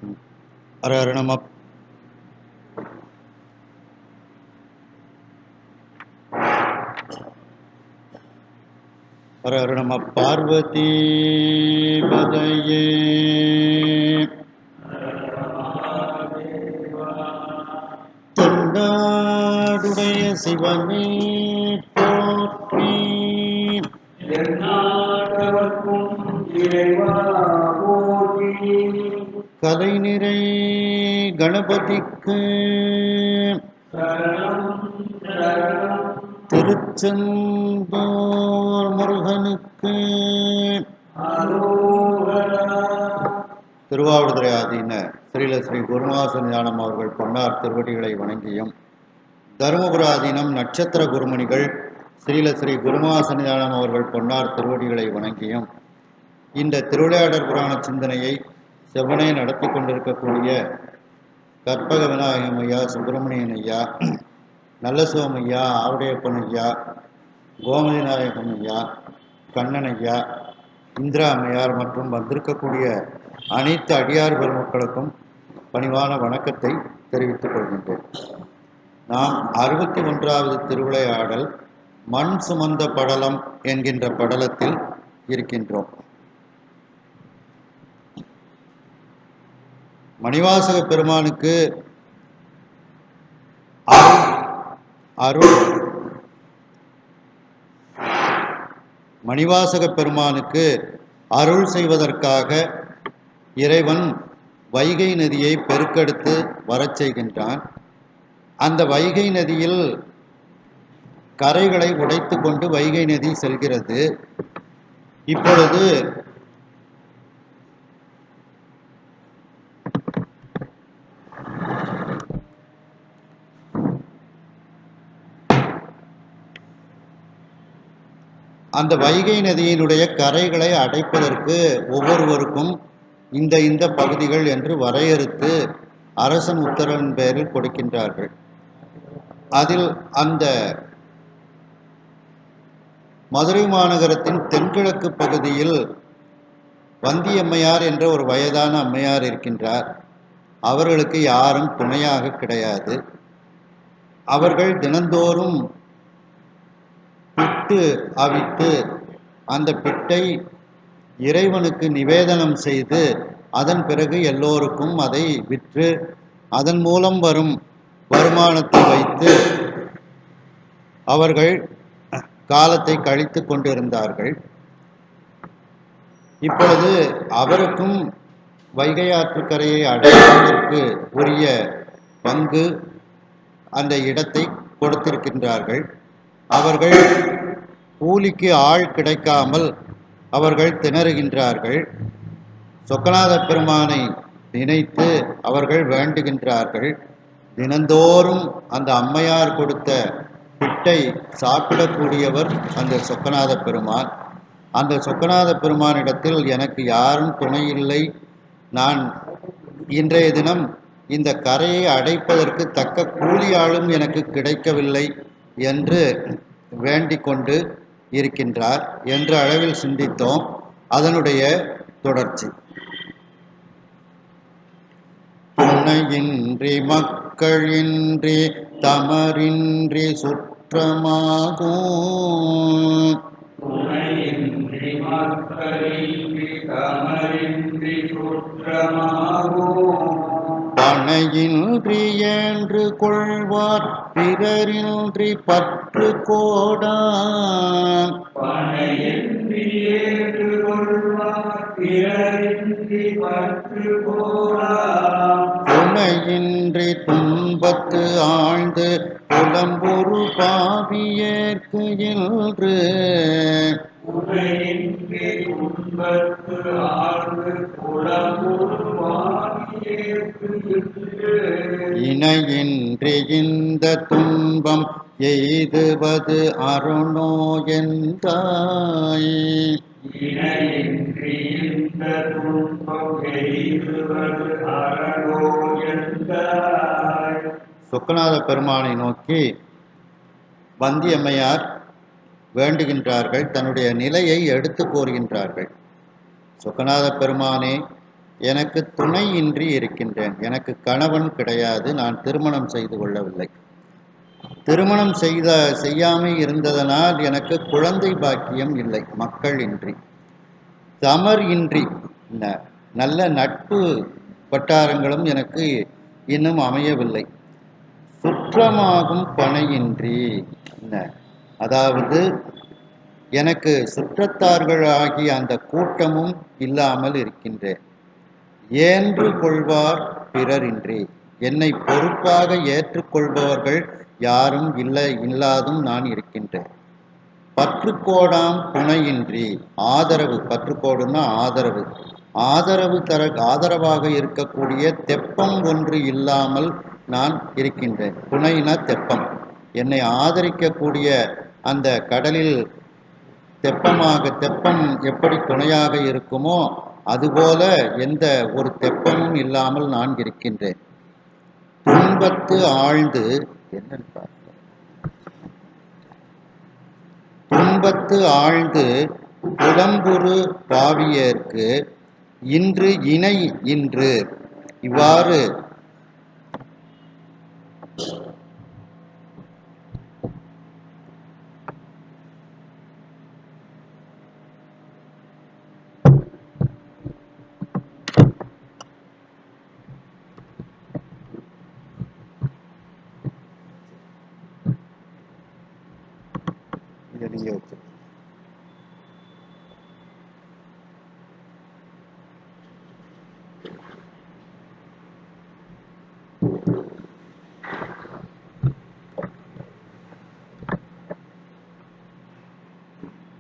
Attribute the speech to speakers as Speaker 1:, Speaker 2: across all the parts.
Speaker 1: ஹர ஹர நம ஹர ஹர நம பார்வதி பதையே தென்னாடுடைய சிவனே போற்றி கலை நிறை கணபதிக்கு திருச்செந்தூர் முருகனுக்கு திருவாவடுதுறை ஆதீன ஸ்ரீல ஸ்ரீ குருமாச ஞானம் அவர்கள் பொன்னார் திருவடிகளை வணங்கியும், தருமபுர ஆதீனம் நட்சத்திர குருமணிகள் ஸ்ரீல ஸ்ரீ குருமாச ஞானம் அவர்கள் பொன்னார் திருவடிகளை வணங்கியும், இந்த திருவிளையாடற் புராண சிந்தனையை செவனே நடத்தி கொண்டிருக்கக்கூடிய கற்பக விநாயகம் ஐயா, சுப்பிரமணியன் ஐயா, நல்லசிவம் ஐயா, ஆவுடையப்பன் ஐயா, கோமதி நாயகம் ஐயா, கண்ணன் ஐயா, இந்திரா அம்மையார் மற்றும் வந்திருக்கக்கூடிய அனைத்து அடியார் பெருமக்களுக்கும் பணிவான வணக்கத்தை தெரிவித்துக் கொள்கின்றேன். நாம் 61வது திருவிளையாடல் மண் சுமந்த படலம் என்கின்ற படலத்தில் இருக்கின்றோம். மணிவாசக பெருமானுக்கு மணிவாசக பெருமானுக்கு அருள் செய்வதற்காக இறைவன் வைகை நதியை பெருக்கெடுத்து வரச் செய்கின்றான். அந்த வைகை நதியில் கரைகளை உடைத்து கொண்டு வைகை நதி செல்கிறது. இப்பொழுது அந்த வைகை நதியினுடைய கரைகளை அடைப்பதற்கு ஒவ்வொருவருக்கும் இந்த பகுதிகள் என்று வரையறுத்து அரசன் உத்தரவின் பேரில் கொடுக்கின்றார்கள். அதில் அந்த மதுரை மாநகரத்தின் தென்கிழக்கு பகுதியில் வந்தியம்மையார் என்ற ஒரு வயதான அம்மையார் இருக்கின்றார். அவர்களுக்கு யாரும் துணையாக கிடையாது. அவர்கள் தினந்தோறும் பிட்டு அவித்து அந்த பிட்டை இறைவனுக்கு நிவேதனம் செய்து அதன் பிறகு எல்லோருக்கும் அதை விற்று அதன் மூலம் வரும் வருமானத்தை வைத்து அவர்கள் காலத்தை கழித்து கொண்டிருந்தார்கள். இப்பொழுது அவருக்கும் வைகை ஆற்றுக்கரையை அடைவதற்கு உரிய பங்கு அந்த இடத்தை கொடுத்திருக்கின்றார்கள். அவர்கள் கூலிக்கு ஆள் கிடைக்காமல் அவர்கள் திணறுகின்றார்கள். சொக்கநாத பெருமானை நினைத்து அவர்கள் வேண்டுகின்றார்கள். தினந்தோறும் அந்த அம்மையார் கொடுத்த பிட்டை சாப்பிடக்கூடியவர் அந்த சொக்கநாத பெருமான். அந்த சொக்கநாத பெருமானிடத்தில் எனக்கு யாரும் துணை இல்லை, நான் இன்றைய தினம் இந்த கரையை அடைப்பதற்கு தக்க கூலியாளும் எனக்கு கிடைக்கவில்லை என்று வேண்டிக் கொண்டு இருக்கின்றார் என்ற அளவில் சிந்தித்தோம். அதனுடைய தொடர்ச்சி. துணையின்றி மக்களின்றி தமரின்றி சுற்றமாகும், பனையின்றி என்று கொள்வார் பிறரின்றி பற்று கோடான், துணையின்றி துன்பத்து ஆழ்ந்து புலம்புரு பாவியேற்கு இன்று, இணையின்றி இந்த துன்பம் எய்துவது அருணோ என்றாய், சொக்கநாத பெருமானை நோக்கி வந்தியம்மையார் வேண்டுகின்றார்கள். தன்னுடைய நிலையை எடுத்து கோருகின்றார்கள். சொக்கநாத பெருமானே, எனக்கு துணையின்றி இருக்கின்றேன். எனக்கு கணவன் கிடையாது. நான் திருமணம் செய்து கொள்ளவில்லை. திருமணம் செய்யாமல் இருந்ததனால் எனக்கு குழந்தை பாக்கியம் இல்லை, மக்கள் இன்றி. தமர் இன்றி நல்ல நட்பு வட்டாரங்களும் எனக்கு இன்னும் அமையவில்லை. சுற்றமாகும் பனையின்றி அதாவது எனக்கு சுற்றத்தார்கள் ஆகிய அந்த கூட்டமும் இல்லாமல் இருக்கின்றேன். ஏன்று கொள்வார் பிறரின்றி, என்னை பொறுப்பாக ஏற்றுக்கொள்பவர்கள் யாரும் இல்லாதும் நான் இருக்கின்றேன். பற்றுக்கோடாம் துணையின்றி, ஆதரவு, பற்றுக்கோடுன்னா ஆதரவாக இருக்கக்கூடிய தெப்பம் ஒன்று இல்லாமல் நான் இருக்கின்றேன். துணைனா தெப்பம், என்னை ஆதரிக்கக்கூடிய அந்த கடலில் தெப்பம் எப்படி துணையாக இருக்குமோ அதுபோல எந்த ஒரு தெப்பமும் இல்லாமல் நான் இருக்கின்றேன். துன்பத்து ஆழ்ந்து துன்பத்து ஆழ்ந்து புலம்புறு பாவியர்க்கு இன்று இணை இன்று. இவ்வாறு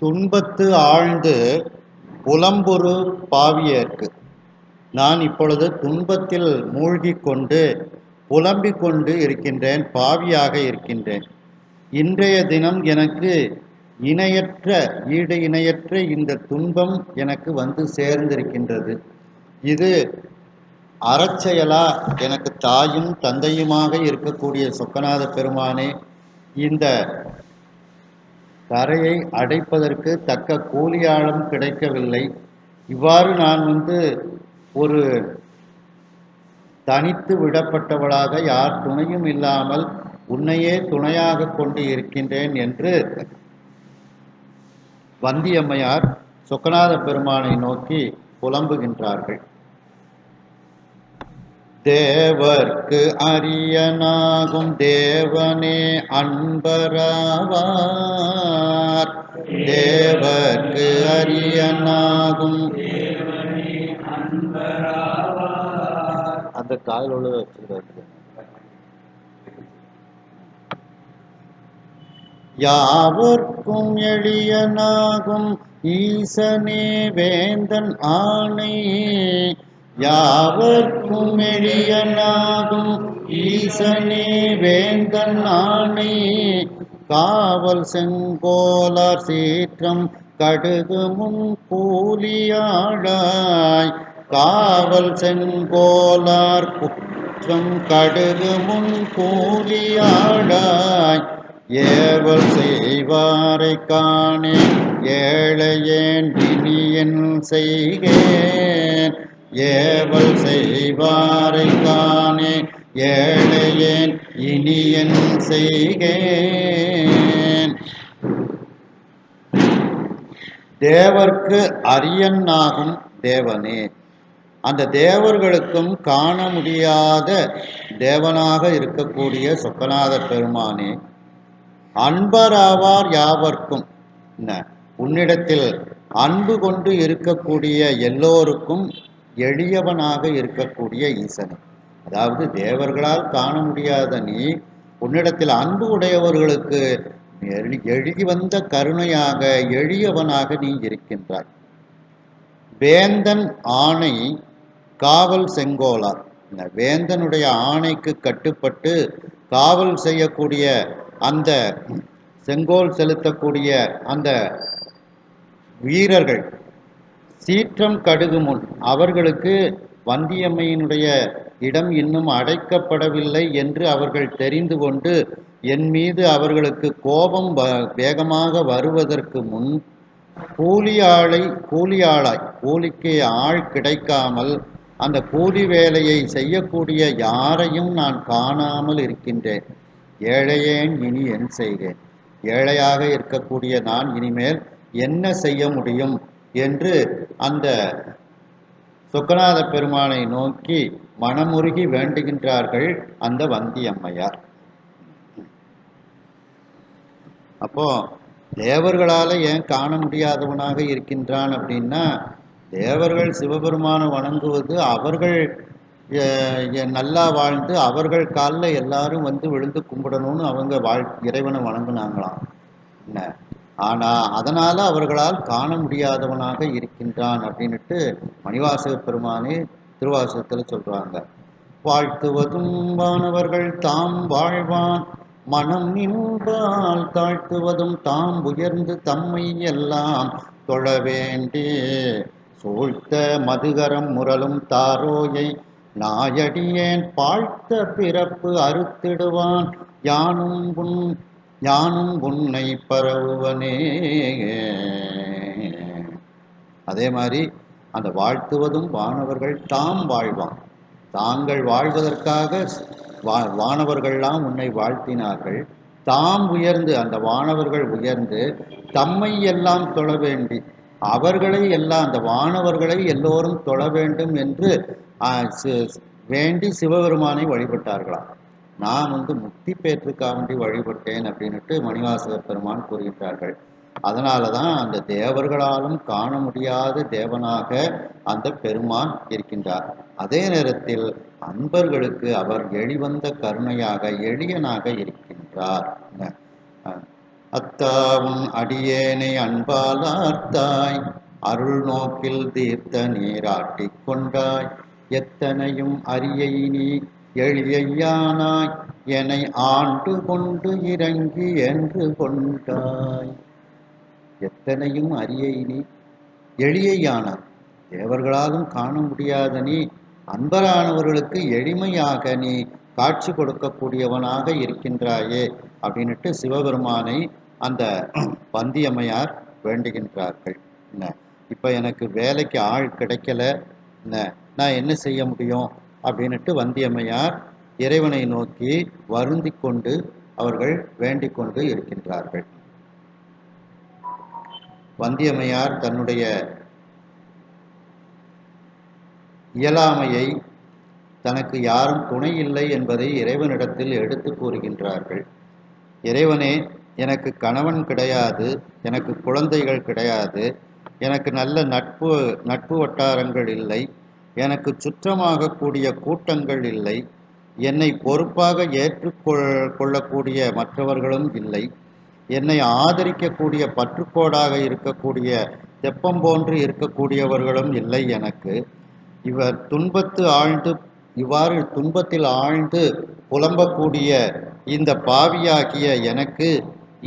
Speaker 1: துன்பத்து ஆழ்ந்து புலம்புறு பாவியர்க்கு. நான் இப்பொழுது துன்பத்தில் மூழ்கி கொண்டு புலம்பிக் கொண்டு இருக்கின்றேன், பாவியாக இருக்கின்றேன். இன்றைய தினம் எனக்கு ஈடு இணையற்ற இந்த துன்பம் எனக்கு வந்து சேர்ந்திருக்கின்றது. இது அறச்செயலா? எனக்கு தாயும் தந்தையுமாக இருக்கக்கூடிய சொக்கநாத பெருமானே, இந்த கரையை அடைப்பதற்கு தக்க கூலியாளும் கிடைக்கவில்லை. இவ்வாறு நான் ஒரு தனித்து விடப்பட்டவளாக, யார் துணையும் இல்லாமல் உன்னையே துணையாக கொண்டு இருக்கின்றேன் என்று வந்தியம்மையார் சொக்கநாத பெருமானை நோக்கி புலம்புகின்றார்கள். தேவர்க்கு அரியனாகும் தேவனே அன்பராவார். தேவர்க்கு அரியனாகும் அந்த காதலோடு வச்சிருக்காரு. யாவர்க்கும் எளியனாகும் ஈசனே வேந்தன் ஆணை. யாவர்க்கும் எளியனாகும் ஈசனே வேந்தன் ஆணை. காவல் செங்கோலார் சீற்றம் கடுகு முன் கூலியாளாய். காவல் செங்கோலார் குற்றம் கடுகு முன் கூலியாளாய். ஏவல் செய்வாரை காணே ஏழையேன் இனியன் செய்கேன். ஏவல் செய்வாரை காணே ஏழையேன் இனியன் செய்கேன். தேவர்க்கு அரியனாகும் தேவனே, அந்த தேவர்களுக்கும் காண முடியாத தேவனாக இருக்கக்கூடிய சொக்கநாத பெருமானே, அன்பராவார் யாவர்க்கும், உன்னிடத்தில் அன்பு கொண்டு இருக்கக்கூடிய எல்லோருக்கும் எளியவனாக இருக்கக்கூடிய ஈசனே. அதாவது தேவர்களால் காண முடியாத நீ உன்னிடத்தில் அன்பு உடையவர்களுக்கு எழுகி வந்த கருணையாக எளியவனாக நீ இருக்கின்றாய். வேந்தன் ஆணை காவல் செங்கோலார், வேந்தனுடைய ஆணைக்கு கட்டுப்பட்டு காவல் செய்யக்கூடிய அந்த செங்கோல் செலுத்தக்கூடிய அந்த வீரர்கள் சீற்றம் கடுகு முன், அவர்களுக்கு வந்தியம்மையினுடைய இடம் இன்னும் அடைக்கப்படவில்லை என்று அவர்கள் தெரிந்து கொண்டு என் மீது அவர்களுக்கு கோபம் வேகமாக வருவதற்கு முன் கூலியாளாய், கூலிக்கு ஆள் கிடைக்காமல் அந்த கூலி வேலையை செய்யக்கூடிய யாரையும் நான் காணாமல் இருக்கின்றேன். ஏழையேன் இனி என் செய்கேன்? ஏழையாக இருக்கக்கூடிய நான் இனிமேல் என்ன செய்ய முடியும் என்று அந்த சொக்கநாத பெருமானை நோக்கி மனமுருகி வேண்டுகின்றார்கள் அந்த வந்தியம்மையார். அப்போ தேவர்களால் ஏன் காண முடியாதவனாக இருக்கின்றான் அப்படின்னா, தேவர்கள் சிவபெருமானை வணங்குவது அவர்கள் நல்லா வாழ்ந்து அவர்கள் காலில் எல்லாரும் வந்து விழுந்து கும்பிடணும்னு அவங்க இறைவனை வணங்குனாங்களாம். என்ன ஆனால் அதனால் அவர்களால் காண முடியாதவனாக இருக்கின்றான் அப்படின்ட்டு மணிவாசக பெருமானே திருவாசகத்தில் சொல்கிறாங்க. வாழ்த்துவதும் வானவர்கள் தாம் வாழ்வான் மனம் நின்பால் தாழ்த்துவதும் தாம் உயர்ந்து தம்மை எல்லாம் தொழ வேண்டி சூழ்த்த மதுகரம் முரலும் தாரோயை நாயடியேன் பாழ்த்த பிறப்பு அறுத்திடுவான் யானும் உன்னை பரவுவனே. அதே மாதிரி அந்த வாழ்த்துவதும் வானவர்கள் தாம் வாழ்வான், தாங்கள் வாழ்வதற்காக வானவர்கள்லாம் உன்னை வாழ்த்தினார்கள். தாம் உயர்ந்து அந்த வானவர்கள் உயர்ந்து தம்மை எல்லாம் தொழ வேண்டி அவர்களை எல்லாம் அந்த வானவர்களை எல்லோரும் தொழ வேண்டும் என்று வேண்டி சிவபெருமானை வழிபட்டார்களாம். நான் முக்தி பேற்றுக்காண்டி வழிபட்டேன் அப்படின்ட்டு மணிவாசக பெருமான் கூறுகின்றார்கள். அதனால தான் அந்த தேவர்களாலும் காண முடியாத தேவனாக அந்த பெருமான் இருக்கின்றார். அதே நேரத்தில் அன்பர்களுக்கு அவர் எளிவந்த கருணையாக எளியனாக இருக்கின்றார். அத்தாவும் அடியேனை அன்பாலார்த்தாய் அருள் நோக்கில் தீர்த்த நீராட்டி கொண்டாய் எத்தனையும் அரியை நீ எளியானாய் என்னை ஆண்டு கொண்டு இறங்கி என்று கொண்டாய். எத்தனையும் அரியை நீ எளியானாய், தேவர்களாலும் காண முடியாத நீ அன்பரானவர்களுக்கு எளிமையாக நீ காட்சி கொடுக்கக்கூடியவனாக இருக்கின்றாயே அப்படின்ட்டு சிவபெருமானை அந்த வந்தியம்மையார் வேண்டுகின்றார்கள். என்ன இப்போ எனக்கு வேலைக்கு ஆள் கிடைக்கல, நான் என்ன செய்ய முடியும் அப்படின்ட்டு வந்தியம்மையார் இறைவனை நோக்கி வருந்தி கொண்டு அவர்கள் வேண்டிக் கொண்டு இருக்கின்றார்கள். வந்தியம்மையார் தன்னுடைய இயலாமையை, தனக்கு யாரும் துணை இல்லை என்பதை இறைவனிடத்தில் எடுத்து கூறுகின்றார்கள். இறைவனே, எனக்கு கணவன் கிடையாது, எனக்கு குழந்தைகள் கிடையாது, எனக்கு நல்ல நட்பு வட்டாரங்கள் இல்லை, எனக்கு சுற்றமாக கூடிய கூட்டங்கள் இல்லை, என்னை பொறுப்பாக ஏற்றுக்கொள்ளக்கூடிய மற்றவர்களும் இல்லை, என்னை ஆதரிக்கக்கூடிய பற்றுக்கோடாக இருக்கக்கூடிய தெப்பம் போன்று இருக்கக்கூடியவர்களும் இல்லை எனக்கு. இவ்வாறு துன்பத்தில் ஆழ்ந்து புலம்பக்கூடிய இந்த பாவியாகிய எனக்கு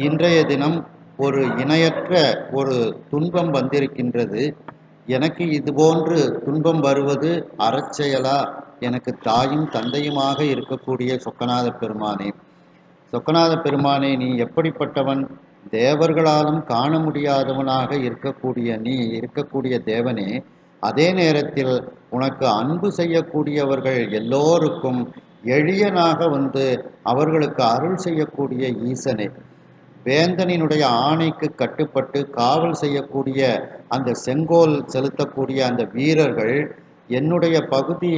Speaker 1: இன்றைய தினம் ஒரு இணையற்ற ஒரு துன்பம் வந்திருக்கின்றது. எனக்கு இதுபோன்று துன்பம் வருவது அறச்செயலா? எனக்கு தாயும் தந்தையுமாக இருக்கக்கூடிய சொக்கநாத பெருமானே, சொக்கநாத பெருமானே, நீ எப்படிப்பட்டவன்? தேவர்களாலும் காண முடியாதவனாக இருக்கக்கூடிய தேவனே, அதே நேரத்தில் உனக்கு அன்பு செய்யக்கூடியவர்கள் எல்லோருக்கும் எளியனாக வந்து அவர்களுக்கு அருள் செய்யக்கூடிய ஈசனே, வேந்தனினுடைய ஆணைக்கு கட்டுப்பட்டு காவல் செய்யக்கூடிய அந்த செங்கோல் செலுத்தக்கூடிய அந்த வீரர்கள் என்னுடைய பகுதி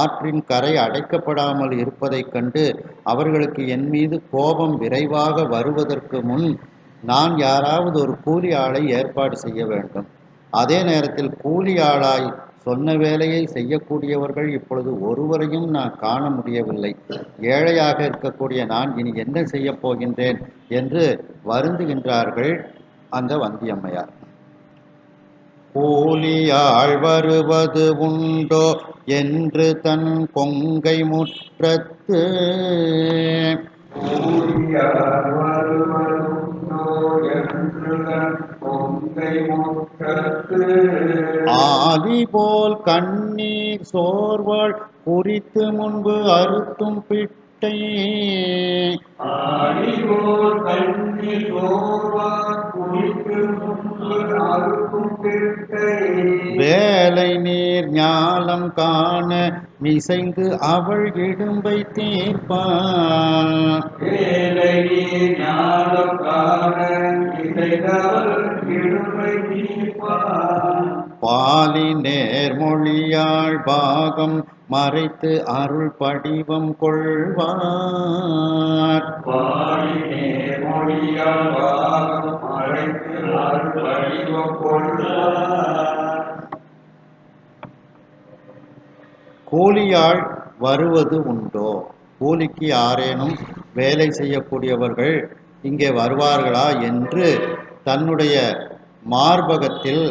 Speaker 1: ஆற்றின் கரை அடைக்கப்படாமல் இருப்பதைக் கண்டு அவர்களுக்கு என் மீது கோபம் விரைவாக வருவதற்கு முன் நான் யாராவது ஒரு கூலி ஆளை ஏற்பாடு செய்ய வேண்டும். அதே நேரத்தில் கூலி ஆளாய் சொன்ன வேலையை செய்யக்கூடியவர்கள் இப்பொழுது ஒருவரையும் நான் காண முடியவில்லை. ஏழையாக இருக்கக்கூடிய நான் இனி என்ன செய்ய போகின்றேன் என்று வருந்துகின்றார்கள் அந்த வந்தியம்மையார். கூலியாள் வருவது உண்டோ என்று தன் கொங்கை முற்றத்து ஆலி போல் கண்ணீர் சோர்வாள் குறித்து முன்பு அறுத்தும் பிட்டு பிட்டை வேலை நீர் ஞாலம் காண மிசைந்து அவள் இடும்பை தீர்ப்பான் பாலி நேர்மொழியாள் பாகம் மறைத்து அருள் படிவம் கொள்வார் கூலியாள் வருவது உண்டோ? கூலிக்கு யாரேனும் வேலை செய்யக்கூடியவர்கள் இங்கே வருவார்களா என்று தன்னுடைய மார்பகத்தில்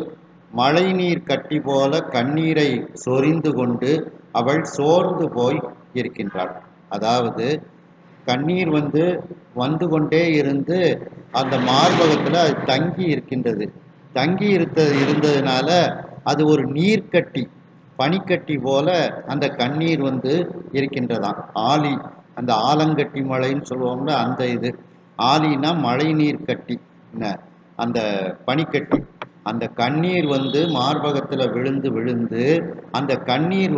Speaker 1: மழை நீர் கட்டி போல கண்ணீரை சொரிந்து கொண்டு அவள் சோர்ந்து போய் இருக்கின்றாள். அதாவது கண்ணீர் வந்து கொண்டே இருந்து அந்த மார்பகத்தில் அது தங்கி இருக்கின்றது. தங்கி இருந்ததுனால அது ஒரு நீர்க்கட்டி, பனிக்கட்டி போல அந்த கண்ணீர் இருக்கின்றதாம். ஆலி, அந்த ஆலங்கட்டி மழைன்னு சொல்லுவோம்ல, அந்த இது ஆலினா மழை நீர் கட்டி, அந்த பனிக்கட்டி. அந்த கண்ணீர் மார்பகத்தில் விழுந்து விழுந்து அந்த கண்ணீர்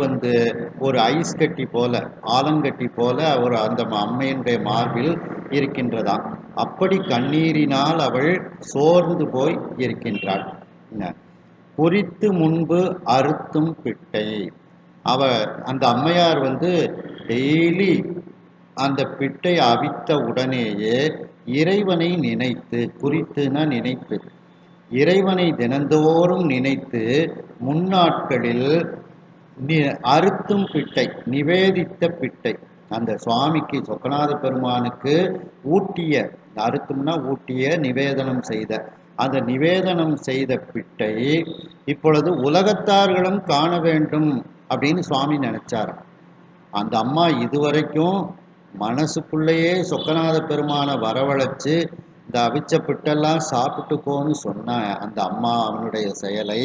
Speaker 1: ஒரு ஐஸ் கட்டி போல, ஆலங்கட்டி போல ஒரு அந்த அம்மையினுடைய மார்பில் இருக்கின்றதாம். அப்படி கண்ணீரினால் அவள் சோர்ந்து போய் இருக்கின்றாள். குறித்து முன்பு அறுத்தும் பிட்டை. அந்த அம்மையார் டெய்லி அந்த பிட்டை அவித்த உடனேயே இறைவனை நினைத்து, குறித்துனா நினைத்து, இறைவனை தினந்தோறும் நினைத்து முன்னாட்களில் அறுத்தும் பிட்டை, நிவேதித்த பிட்டை, அந்த சுவாமிக்கு சொக்கநாத பெருமானுக்கு ஊட்டிய, அறுத்தும்னா ஊட்டிய, நிவேதனம் செய்த, அந்த நிவேதனம் செய்த பிட்டை இப்பொழுது உலகத்தார்களும் காண வேண்டும் அப்படின்னு சுவாமி நினைச்சார். அந்த அம்மா இதுவரைக்கும் மனசுக்குள்ளேயே சொக்கநாத பெருமானை வரவழைச்சு இந்த அவிச்ச பிட்டெல்லாம் சாப்பிட்டுக்கோன்னு சொன்ன அந்த அம்மா அவனுடைய செயலை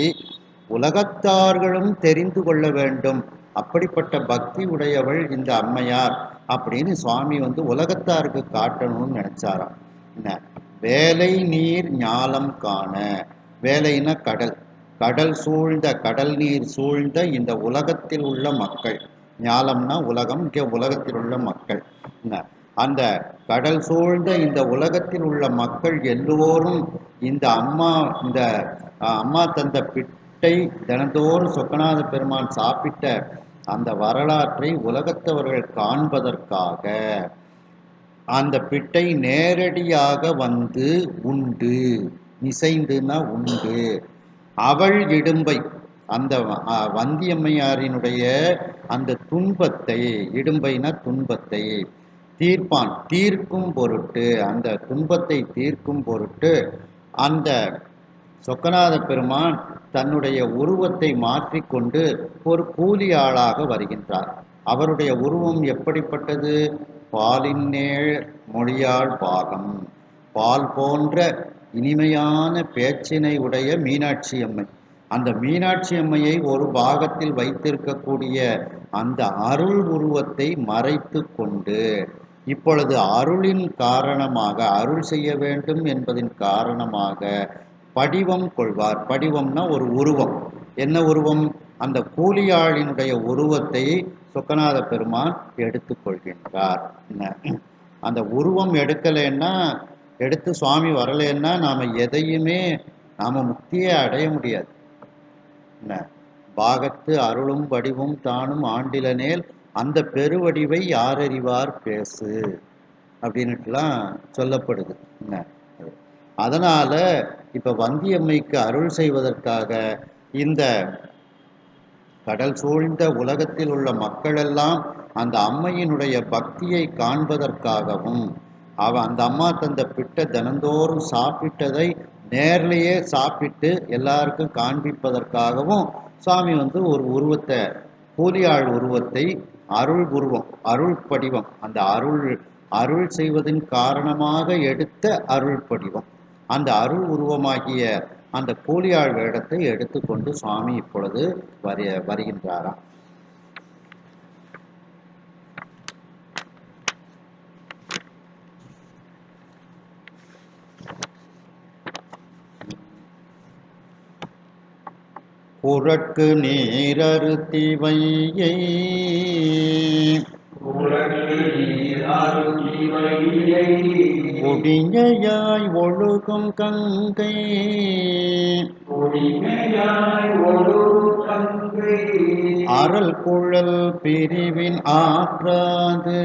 Speaker 1: உலகத்தார்களும் தெரிந்து கொள்ள வேண்டும், அப்படிப்பட்ட பக்தி உடையவள் இந்த அம்மையார் அப்படின்னு சுவாமி உலகத்தாருக்கு காட்டணும்னு நினைச்சாராம். என்ன வேலை நீர் ஞாலம் காண, வேலைன்னா கடல், கடல் சூழ்ந்த, கடல் நீர் சூழ்ந்த இந்த உலகத்தில் உள்ள மக்கள், ஞாலம்னா உலகம், இங்கே உலகத்தில் உள்ள மக்கள், அந்த கடல் சூழ்ந்த இந்த உலகத்தில் உள்ள மக்கள் எல்லோரும் இந்த அம்மா தந்த பிட்டை தினந்தோறும் சொக்கநாத பெருமான் சாப்பிட்ட அந்த வரலாற்றை உலகத்தவர்கள் காண்பதற்காக அந்த பிட்டை நேரடியாக உண்டு, இசைந்துனா உண்டு, அவள் இடும்பை, அந்த வந்தியம்மையாரினுடைய அந்த துன்பத்தை, இடும்பைனா துன்பத்தை தீர்ப்பான், தீர்க்கும் பொருட்டு, அந்த துன்பத்தை தீர்க்கும் பொருட்டு அந்த சொக்கநாத பெருமான் தன்னுடைய உருவத்தை மாற்றிக்கொண்டு ஒரு கூலி ஆளாக வருகின்றார். அவருடைய உருவம் எப்படிப்பட்டது? பாலின்னேழ் மொழியாள் பாகம், பால் போன்ற இனிமையான பேச்சினை உடைய மீனாட்சி அம்மை. அந்த மீனாட்சி அம்மையை ஒரு பாகத்தில் வைத்திருக்கக்கூடிய அந்த அருள் உருவத்தை மறைத்து கொண்டு இப்பொழுது அருளின் காரணமாக, அருள் செய்ய வேண்டும் என்பதின் காரணமாக படிவம் கொள்வார். படிவம்னா ஒரு உருவம். என்ன உருவம்? அந்த கூலியாளினுடைய உருவத்தை சொக்கநாத பெருமான் எடுத்துக்கொள்கின்றார். அந்த உருவம் எடுக்கலைன்னா, எடுத்து சுவாமி வரலைன்னா நாம் எதையுமே, நாம் முக்தியே அடைய முடியாது. பாகத்து அருளும் வடிவும் தானும் ஆண்டிலனேல் அந்த பெருவடிவை யார் அறிவார் பேசு அப்படின்னுட்டுலாம் சொல்லப்படுது. அதனால இப்ப வந்தியம்மைக்கு அருள் செய்வதற்காக இந்த கடல் சூழ்ந்த உலகத்தில் உள்ள மக்களெல்லாம் அந்த அம்மையினுடைய பக்தியை காண்பதற்காகவும், அந்த அம்மா தந்த பிட்ட தினந்தோறும் சாப்பிட்டதை நேர்லேயே சாப்பிட்டு எல்லாருக்கும் காண்பிப்பதற்காகவும் சுவாமி ஒரு உருவத்தை, கூலியாள் உருவத்தை, அருள் உருவம், அருள் படிவம், அந்த அருள் செய்வதன் காரணமாக எடுத்த அருள் படிவம், அந்த அருள் உருவமாகிய அந்த கூலியாள் வேடத்தை எடுத்துக்கொண்டு சுவாமி இப்பொழுது வருகின்றாராம். புறக்கு நீரருத்தி வையை ஒடிஞையாய் ஒழுகும் கங்கை அறல் குழல் பிரிவின் ஆற்றாது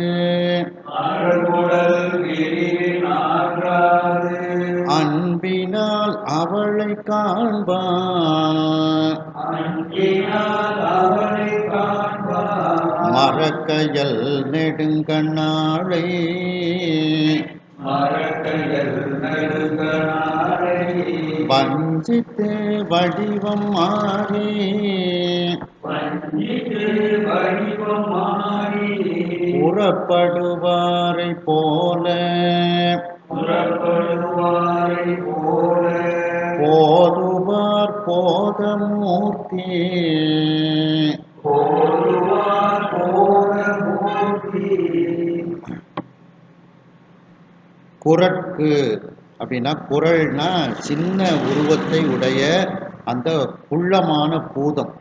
Speaker 1: அன்பினால் அவளை காண்பான் மரக்கையல் நெடுங்கண்ணாளை வஞ்சித்து வடிவம் மாறி புறப்படுவாரை போல போதுவார் போதமூர்த்தி குறட்கு அப்படின்னா குறள்னா சின்ன உருவத்தை உடைய அந்த குள்ளமான பூதம்,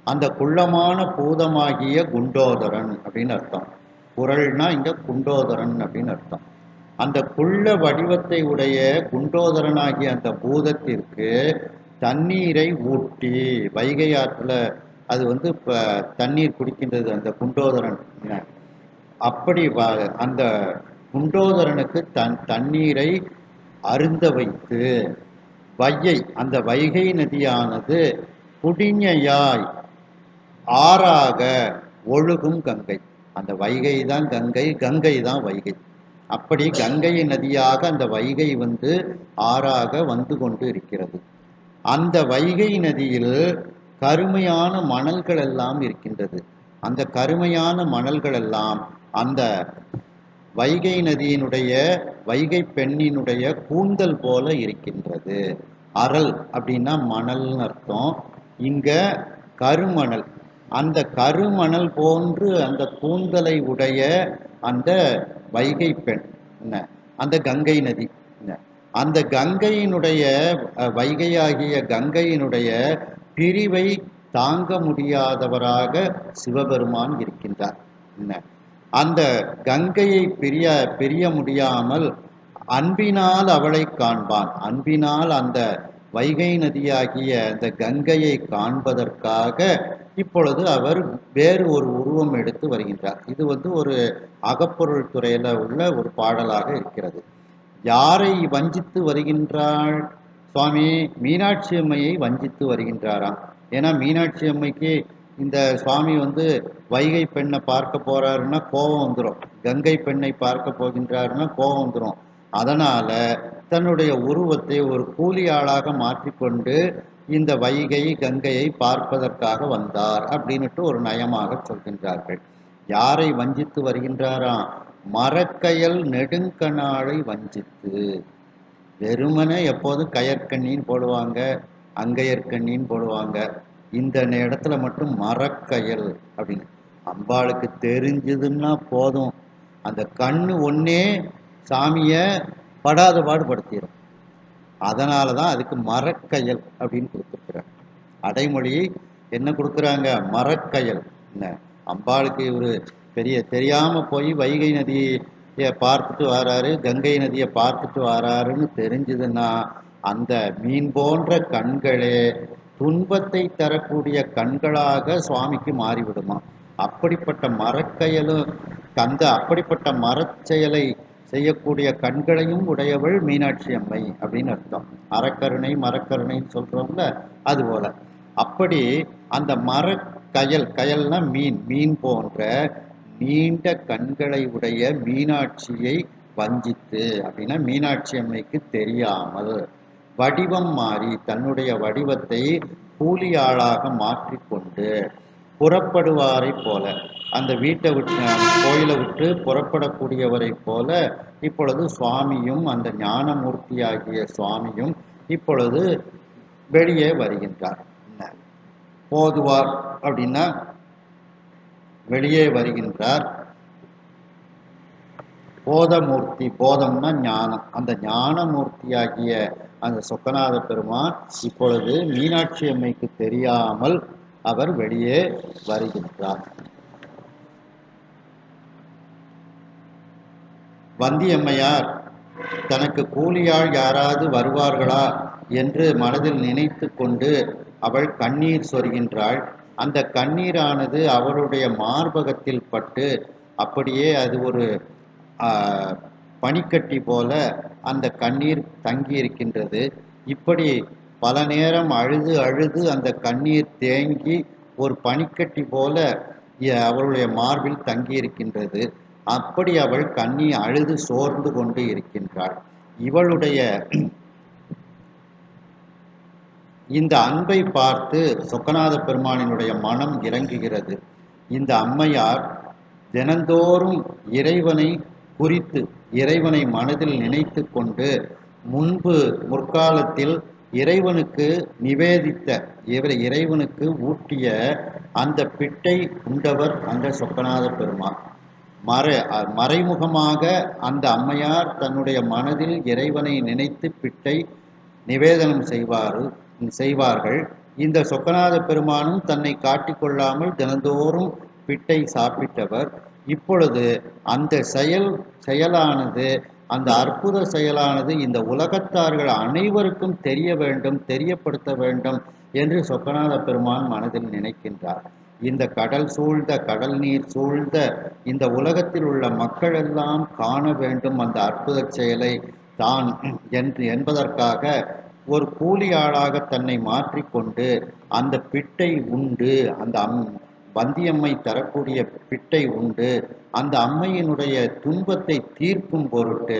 Speaker 1: அந்த குள்ளமான பூதமாகிய குண்டோதரன் அப்படின்னு அர்த்தம். குறள்னா இங்க குண்டோதரன் அப்படின்னு அர்த்தம். அந்த குள்ள வடிவத்தை உடைய குண்டோதரனாகிய அந்த பூதத்திற்கு தண்ணீரை ஊட்டி, வைகை ஆற்றுல அது இப்போ தண்ணீர் குடிக்கின்றது அந்த குண்டோதரன். அப்படி அந்த குண்டோதரனுக்கு தண்ணீரை அருந்த வைத்து வையை, அந்த வைகை நதியானது குடிஞையாய் ஆறாக ஒழுகும் கங்கை. அந்த வைகை தான் கங்கை, கங்கை தான் வைகை. அப்படி கங்கை நதியாக அந்த வைகை ஆறாக வந்து கொண்டு இருக்கிறது. அந்த வைகை நதியில் கருமையான மணல்கள் எல்லாம் இருக்கின்றது. அந்த கருமையான மணல்கள் எல்லாம் அந்த வைகை நதியினுடைய வைகை பெண்ணினுடைய கூந்தல் போல இருக்கின்றது. அரல் அப்படின்னா மணல்னு அர்த்தம். இங்க கருமணல், அந்த கருமணல் போன்று அந்த கூந்தலை உடைய அந்த வைகை பெண் அந்த கங்கை நதி, அந்த கங்கையினுடைய வைகையாகிய கங்கையினுடைய பிரிவை தாங்க முடியாதவராக சிவபெருமான் இருக்கின்றார். அந்த கங்கையை பிரிய முடியாமல் அன்பினால் அவளை காண்பான். அன்பினால் அந்த வைகை நதியாகிய அந்த கங்கையை காண்பதற்காக இப்பொழுது அவர் வேறு ஒரு உருவம் எடுத்து வருகின்றார். இது ஒரு அகப்பொருள் துறையில உள்ள ஒரு பாடலாக இருக்கிறது. யாரை வஞ்சித்து வருகின்றாள்? சுவாமி மீனாட்சி அம்மையை வஞ்சித்து வருகின்றாராம். ஏன்னா மீனாட்சி அம்மைக்கு இந்த சுவாமி வைகை பெண்ணை பார்க்க போறாருன்னா கோபம் வந்துடும், கங்கை பெண்ணை பார்க்க போகின்றாருன்னா கோபம் வந்துடும். அதனால தன்னுடைய உருவத்தை ஒரு கூலி ஆளாக மாற்றிக்கொண்டு இந்த வைகை கங்கையை பார்ப்பதற்காக வந்தார் அப்படின்னுட்டு ஒரு நயமாக சொல்கின்றார்கள். யாரை வஞ்சித்து வருகின்றாராம்? மரக்கயல் நெடுங்கணாளை வஞ்சித்து. வெறுமனே எப்போதும் கயற்கண்ணின்னு போடுவாங்க, அங்கையற்கண்ணின்னு போடுவாங்க. இந்த இடத்துல மட்டும் மரக்கயல் அப்படின்னு. அம்பாளுக்கு தெரிஞ்சதுன்னா போதும், அந்த கண்ணு ஒன்னே சாமிய படாத பாடுபடுத்திடும். அதனாலதான் அதுக்கு மரக்கயல் அப்படின்னு கொடுத்துருக்குறாங்க. அடைமொழி என்ன கொடுக்குறாங்க? மரக்கயல். அம்பாளுக்கு ஒரு பெரிய தெரியாம போய் வைகை நதியை பார்த்துட்டு வராரு, கங்கை நதியை பார்த்துட்டு வராருன்னு தெரிஞ்சதுன்னா அந்த மீன் போன்ற கண்களே துன்பத்தை தரக்கூடிய கண்களாக சுவாமிக்கு மாறிவிடுமா. அப்படிப்பட்ட மரக்கயலும் அப்படிப்பட்ட மரச்செயலை செய்யக்கூடிய கண்களையும் உடையவள் மீனாட்சி அம்மை அப்படின்னு அர்த்தம். அறக்கருணை மரக்கருணைன்னு சொல்றோம்ல, அது போல. அப்படி அந்த மரக்கயல், கயல்னா மீன், மீன் போன்ற நீண்ட கண்களை உடைய மீனாட்சியை வஞ்சித்து அப்படின்னா மீனாட்சி அம்மைக்கு தெரியாமல் வடிவம் மாறி தன்னுடைய வடிவத்தை கூலி ஆளாக மாற்றிக்கொண்டு புறப்படுவாரை போல, அந்த வீட்டை விட்டு கோயிலை விட்டு புறப்படக்கூடியவரை போல இப்பொழுது சுவாமியும் அந்த ஞானமூர்த்தியாகிய சுவாமியும் இப்பொழுது வெளியே வருகின்றார். போதுவார் அப்படின்னா வெளியே வருகின்றார். போதமூர்த்தி, போதம்னா ஞானம், அந்த ஞானமூர்த்தியாகிய அந்த சொக்கநாத பெருமான் இப்பொழுது மீனாட்சி அம்மைக்கு தெரியாமல் அவர் வெளியே வருகின்றார். வந்தியம்மையார் தனக்கு கூலியாள் யாராவது வருவார்களா என்று மனதில் நினைத்து கொண்டு அவள் கண்ணீர் சொரிகின்றாள். அந்த கண்ணீரானது அவளுடைய மார்பகத்தில் பட்டு அப்படியே அது ஒரு பனிக்கட்டி போல அந்த கண்ணீர் தங்கி இருக்கின்றது. இப்படி பல நேரம் அழுது அழுது அந்த கண்ணீர் தேங்கி ஒரு பனிக்கட்டி போல அவளுடைய மார்பில் தங்கி இருக்கின்றது. அப்படி அவள் கண்ணீர் அழுது சோர்ந்து கொண்டு இருக்கின்றாள். இவளுடைய இந்த அன்பை பார்த்து சொக்கநாத பெருமானினுடைய மனம் இறங்குகிறது. இந்த அம்மையார் தினந்தோறும் இறைவனை குறித்து இறைவனை மனதில் நினைத்து கொண்டு முன்பு முற்காலத்தில் இறைவனுக்கு நிவேதித்த இறைவனுக்கு ஊட்டிய அந்த பிட்டை உண்டவர் அந்த சொக்கநாத பெருமான். மறைமுகமாக அந்த அம்மையார் தன்னுடைய மனதில் இறைவனை நினைத்து பிட்டை நிவேதனம் செய்வார்கள். இந்த சொக்கநாத பெருமானும் தன்னை காட்டிக்கொள்ளாமல் தினந்தோறும் பிட்டை சாப்பிட்டவர். இப்பொழுது அந்த செயலானது, அந்த அற்புத செயலானது இந்த உலகத்தார்கள் அனைவருக்கும் தெரிய வேண்டும், தெரியப்படுத்த வேண்டும் என்று சொக்கநாத பெருமான் மனதில் நினைக்கின்றார். இந்த கடல் சூழ்ந்த, கடல் நீர் சூழ்ந்த இந்த உலகத்தில் உள்ள மக்கள் எல்லாம் காண வேண்டும் அந்த அற்புத செயலை தான் என்பதற்காக ஒரு கூலி ஆளாக தன்னை மாற்றிக்கொண்டு அந்த பிட்டை உண்டு, அந்த வந்தியம்மை தரக்கூடிய பிட்டை உண்டு, அந்த அம்மையினுடைய துன்பத்தை தீர்க்கும் பொருட்டு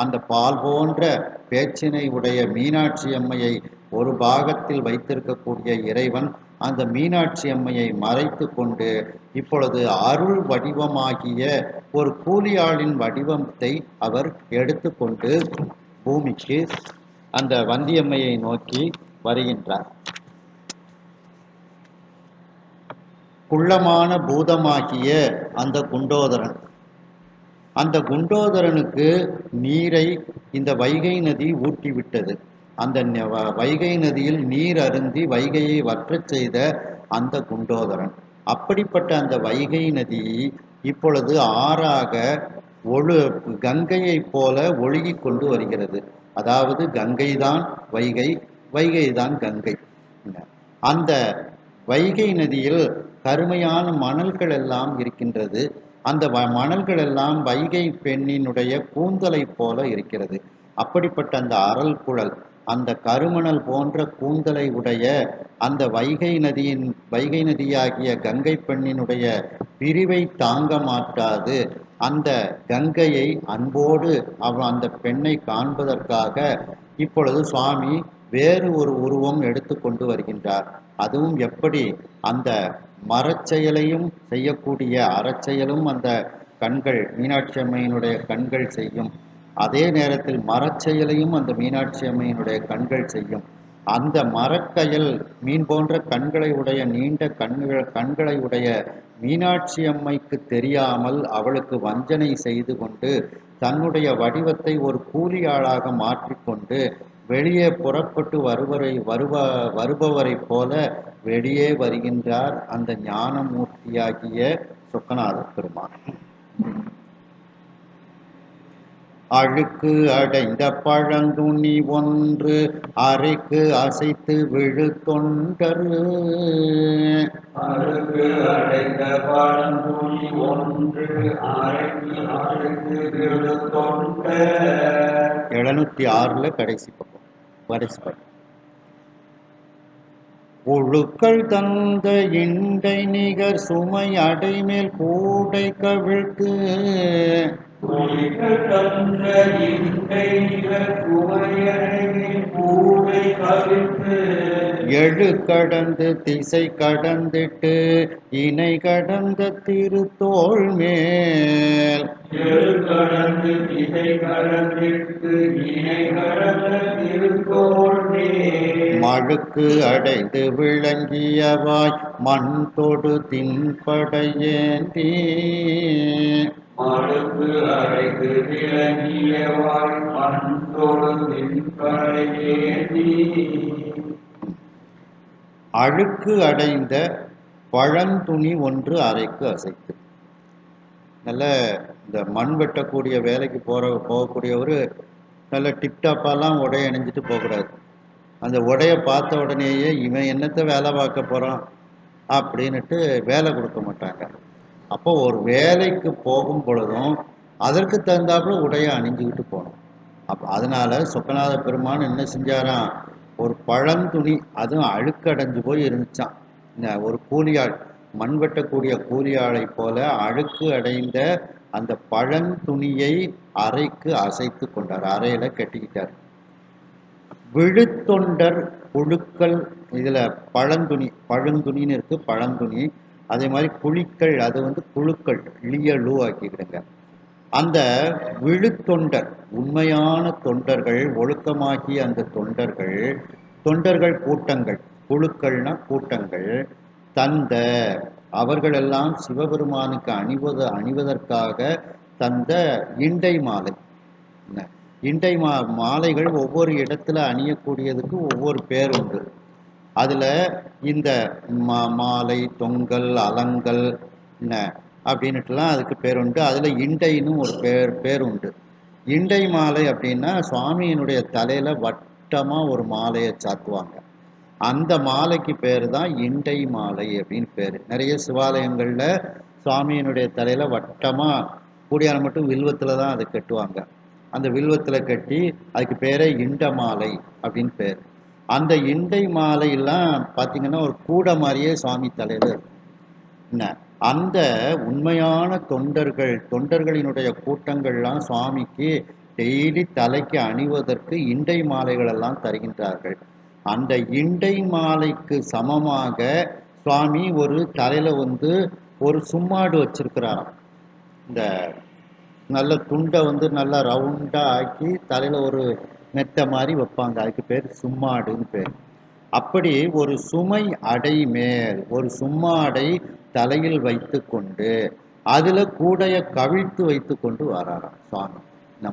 Speaker 1: அந்த பால் போன்ற பேச்சினை உடைய மீனாட்சி அம்மையை ஒரு பாகத்தில் வைத்திருக்கக்கூடிய இறைவன் அந்த மீனாட்சி அம்மையை மறைத்து கொண்டு இப்பொழுது அருள் வடிவமாகிய ஒரு கூலியாளின் வடிவத்தை அவர் எடுத்துக்கொண்டு பூமிக்கு அந்த வந்தியம்மையை நோக்கி வருகின்றார். குள்ளமான பூதமாகிய அந்த குண்டோதரன், அந்த குண்டோதரனுக்கு நீரை இந்த வைகை நதி ஊட்டிவிட்டது. அந்த வைகை நதியில் நீர் அருந்தி வைகையை வற்றச் செய்த அந்த குண்டோதரன், அப்படிப்பட்ட அந்த வைகை நதி இப்பொழுது ஆறாக கங்கையை போல ஒழுகி கொண்டு வருகிறது. அதாவது கங்கைதான் வைகை, வைகைதான் கங்கை. அந்த வைகை நதியில் கருமையான மணல்கள் எல்லாம் இருக்கின்றது. அந்த மணல்கள் எல்லாம் வைகை பெண்ணினுடைய கூந்தலை போல இருக்கிறது. அப்படிப்பட்ட அந்த அரல் குழல், அந்த கருமணல் போன்ற கூந்தலை உடைய அந்த வைகை நதியாகிய கங்கை பெண்ணினுடைய பிரிவை தாங்க மாட்டாது அந்த கங்கையை அன்போடு அந்த பெண்ணை காண்பதற்காக இப்பொழுது சுவாமி வேறு ஒரு உருவம் எடுத்து கொண்டு வருகின்றார். அதுவும் எப்படி அந்த மரச்செயலையும் செய்யக்கூடிய அறச்செயலும் அந்த கண்கள், மீனாட்சி அம்மையினுடைய கண்கள் செய்யும். அதே நேரத்தில் மரச்செயலையும் அந்த மீனாட்சி அம்மையினுடைய கண்கள் செய்யும். அந்த மரக்கயல் மீன் போன்ற கண்களை உடைய, நீண்ட கண்களை உடைய மீனாட்சி அம்மைக்கு தெரியாமல் அவளுக்கு வஞ்சனை செய்து கொண்டு தன்னுடைய வடிவத்தை ஒரு கூலி ஆளாக மாற்றிக்கொண்டு வெளியே புறப்பட்டு வருபவரை போல வெளியே வருகின்றார் அந்த ஞானமூர்த்தியாகிய சொக்கநாத பெருமான். அழுக்கு அடைந்த பழங்குனி ஒன்று அறைக்கு அசைத்து விழு தொண்டரு.
Speaker 2: அழுக்கு அடைந்த பழங்குனி ஒன்று அறைக்கு அசைத்து விழு தொண்டர்.
Speaker 1: 706 கடைசி பக்கம். ஒழுக்கள் தந்த இண்டை நிகர் சுமை அடைமேல் கூடை கவிழ்த்து. எழு கடந்து திசை கடந்திட்டு இணை கடந்த திருத்தோள் மேல்.
Speaker 2: எழு கடந்து திசை கடந்திட்டு இணை கடந்த திருத்தோள் மேல்.
Speaker 1: மழுக்கு அடைந்து விளங்கியவாய் மண் தொடு தின்படையேந்தி
Speaker 2: மடுப்பு அடைத்து விளங்கியவாய் மண்தோடு நின்படையேந்தி
Speaker 1: அழுக்கு அடைந்த பழந்துணி ஒன்று அறைக்கு அசைத்து. நல்ல இந்த மண் வெட்டக்கூடிய வேலைக்கு போகக்கூடியவர் நல்ல டிப்டாப்பாலாம் உடைய அணிஞ்சிட்டு போகக்கூடாது. அந்த உடைய பார்த்த உடனேயே இவன் என்னத்தை வேலை பார்க்க போகிறான் அப்படின்ட்டு வேலை கொடுக்க மாட்டாங்க. அப்போ ஒரு வேலைக்கு போகும் பொழுதும் அதற்கு தகுந்தாப்புல உடையை அணிஞ்சுக்கிட்டு போகணும். அப்போ அதனால சொக்கநாத பெருமான் என்ன செஞ்சாராம், ஒரு பழந்துணி, அதுவும் அழுக்கடைஞ்சு போய் இருந்துச்சான். ஒரு கூலியாள், மண் வெட்டக்கூடிய கூலியாளை போல அழுக்கு அடைந்த அந்த பழந்துணியை அறைக்கு அசைத்து கொண்டார், அறையில கட்டிக்கிட்டார். விழுத்தொண்டர் புழுக்கள், இதுல பழந்துணின்னு இருக்கு, பழந்துணி. அதே மாதிரி புலிக்கள், அது புழுக்கள், லூ ஆக்கிக்கிடுங்க. அந்த விழுத்தொண்டர், உண்மையான தொண்டர்கள், ஒழுக்கமாகிய அந்த தொண்டர்கள் கூட்டங்கள், குழுக்கள்னா கூட்டங்கள், தந்த அவர்களெல்லாம் சிவபெருமானுக்கு அணிவதற்காக தந்த இண்டை மாலை. இண்டை மாலைகள் ஒவ்வொரு இடத்துல அணியக்கூடியதுக்கு ஒவ்வொரு பேர் உண்டு. அதுல இந்த மாலை, தொங்கல், அலங்கல் அப்படின்னுட்டுலாம் அதுக்கு பேர் உண்டு. அதுல இண்டைன்னு ஒரு பேர் உண்டு. இண்டை மாலை அப்படின்னா சுவாமியினுடைய தலையில வட்டமா ஒரு மாலையை சாத்துவாங்க. அந்த மாலைக்கு பேர் தான் இண்டை மாலை அப்படின்னு பேர். நிறைய சிவாலயங்கள்ல சுவாமியினுடைய தலையில வட்டமா, கூடியான மட்டும் வில்வத்துல தான் அதை கட்டுவாங்க. அந்த வில்வத்துல கட்டி அதுக்கு பேரே இண்ட மாலை அப்படின்னு பேர். அந்த இண்டை மாலையெல்லாம் பார்த்தீங்கன்னா ஒரு கூட மாதிரியே சுவாமி தலையில இருக்கும். என்ன, அந்த உண்மையான தொண்டர்களினுடைய கூட்டங்கள்லாம் சுவாமிக்கு டெய்லி தலைக்கு அணிவதற்கு இண்டை மாலைகள் எல்லாம் தருகின்றார்கள். அந்த இண்டை மாலைக்கு சமமாக சுவாமி ஒரு தலையில ஒரு சும்மாடு வச்சிருக்கிறாராம். இந்த நல்ல துண்டை நல்லா ரவுண்டா ஆக்கி தலையில ஒரு மெத்த மாதிரி வைப்பாங்க, அதுக்கு பேர் சும்மாடுன்னு பேர். அப்படி ஒரு சுமை அடை மேல் ஒரு சும்மாடை தலையில் வைத்து கொண்டு அதுல கூடைய கவிழ்த்து வைத்து கொண்டு வராராம் சுவாமி. இந்த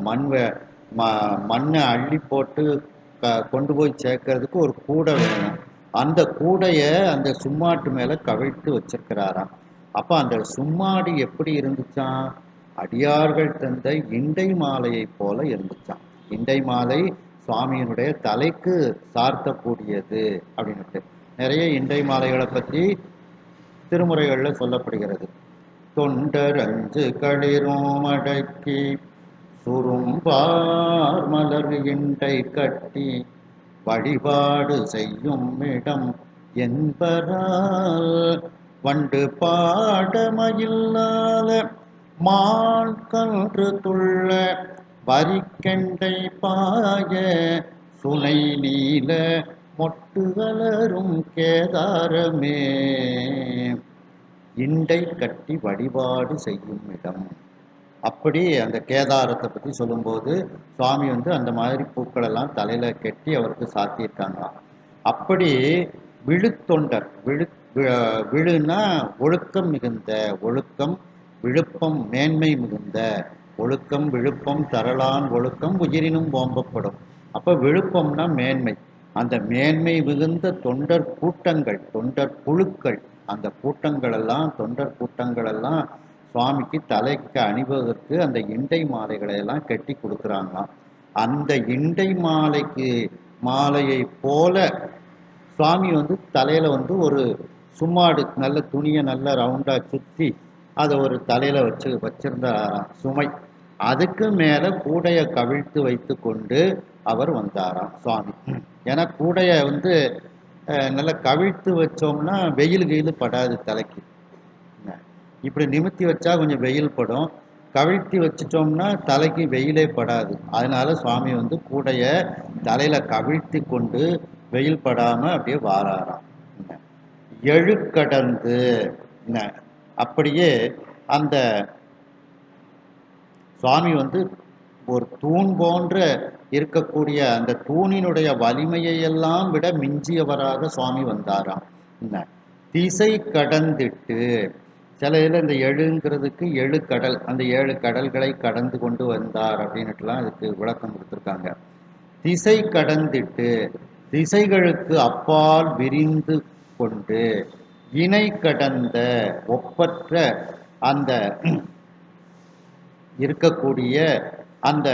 Speaker 1: மண்ணை அள்ளி போட்டு கொண்டு போய் சேர்க்கறதுக்கு ஒரு கூடை வேணும். அந்த கூடைய அந்த சும்மாட்டு மேல கவிழ்த்து வச்சிருக்கிறாராம். அப்ப அந்த சும்மாடு எப்படி இருந்துச்சான், அடியார்கள் தந்த இண்டை மாலையை போல இருந்துச்சான். இண்டை மாலை சுவாமியினுடைய தலைக்கு சார்த்தக்கூடியது அப்படின்ட்டு நிறைய இண்டை மாலைகளை பற்றி திருமுறைகள்ல சொல்லப்படுகிறது. தொண்டர் அஞ்சு களிரும் அடக்கி சுரும்பார் மலர் இண்டை கட்டி வழிபாடு செய்யும் இடம் என்பரால் வண்டு பாடமயில்லாத மான் கன்று துள்ள வரிக்கெண்டை பாய சுனை நீல மொட்டு வளரும் கேதாரமே இண்டை கட்டி வழிபாடு செய்யும் இடம். அப்படி அந்த கேதாரத்தை பற்றி சொல்லும்போது சுவாமி அந்த மாதிரி பூக்கள் எல்லாம் தலையில கட்டி அவருக்கு சாத்தியிருக்காங்களாம். அப்படி விழுத்தொண்டர், விழுனா ஒழுக்கம் மிகுந்த, ஒழுக்கம் விழுப்பம் மேன்மை மிகுந்த, ஒழுக்கம் விழுப்பம் தரலான் ஒழுக்கம் உயிரினும் ஓம்பப்படும். அப்ப விழுப்பம்னா மேன்மை. அந்த மேன்மை மிகுந்த தொண்டர் கூட்டங்கள், தொண்டர் குழுக்கள், அந்த கூட்டங்கள் எல்லாம், தொண்டர் கூட்டங்கள் எல்லாம் சுவாமிக்கு தலைக்கு அணிவதற்கு அந்த இண்டை மாலைகளை எல்லாம் கட்டி கொடுக்குறாங்களாம். அந்த இண்டை மாலையை போல சுவாமி தலையில ஒரு சும்மாடு, நல்ல துணியை நல்ல ரவுண்டா சுத்தி அதை ஒரு தலையில வச்சிருந்த சுமை, அதுக்கு மேல கூடைய கவிழ்த்து வைத்து கொண்டு அவர் வந்தாராம் சுவாமி. ஏன்னா கூடைய நல்லா கவிழ்த்து வச்சோம்னா வெயில் படாது தலைக்கு. இப்படி நிமித்தி வச்சா கொஞ்சம் வெயில் படும், கவிழ்த்தி வச்சிட்டோம்னா தலைக்கு வெயிலே படாது. அதனால சுவாமி கூடைய தலையில கவிழ்த்தி கொண்டு வெயில் படாம அப்படியே வாராராம். எழுக்கடந்து அப்படியே அந்த சுவாமி ஒரு தூண் போன்ற இருக்கக்கூடிய அந்த தூணினுடைய வலிமையை எல்லாம் விட மிஞ்சியவராக சுவாமி வந்தாராம். திசை கடந்திட்டு, சில இதில் இந்த எழுங்கிறதுக்கு 7 கடல், அந்த 7 கடல்களை கடந்து கொண்டு வந்தார் அப்படின்னுட்டுலாம் அதுக்கு விளக்கம் கொடுத்துருக்காங்க. திசை கடந்திட்டு, திசைகளுக்கு அப்பால் விரிந்து கொண்டு, இணை கடந்த ஒப்பற்ற அந்த இருக்கக்கூடிய அந்த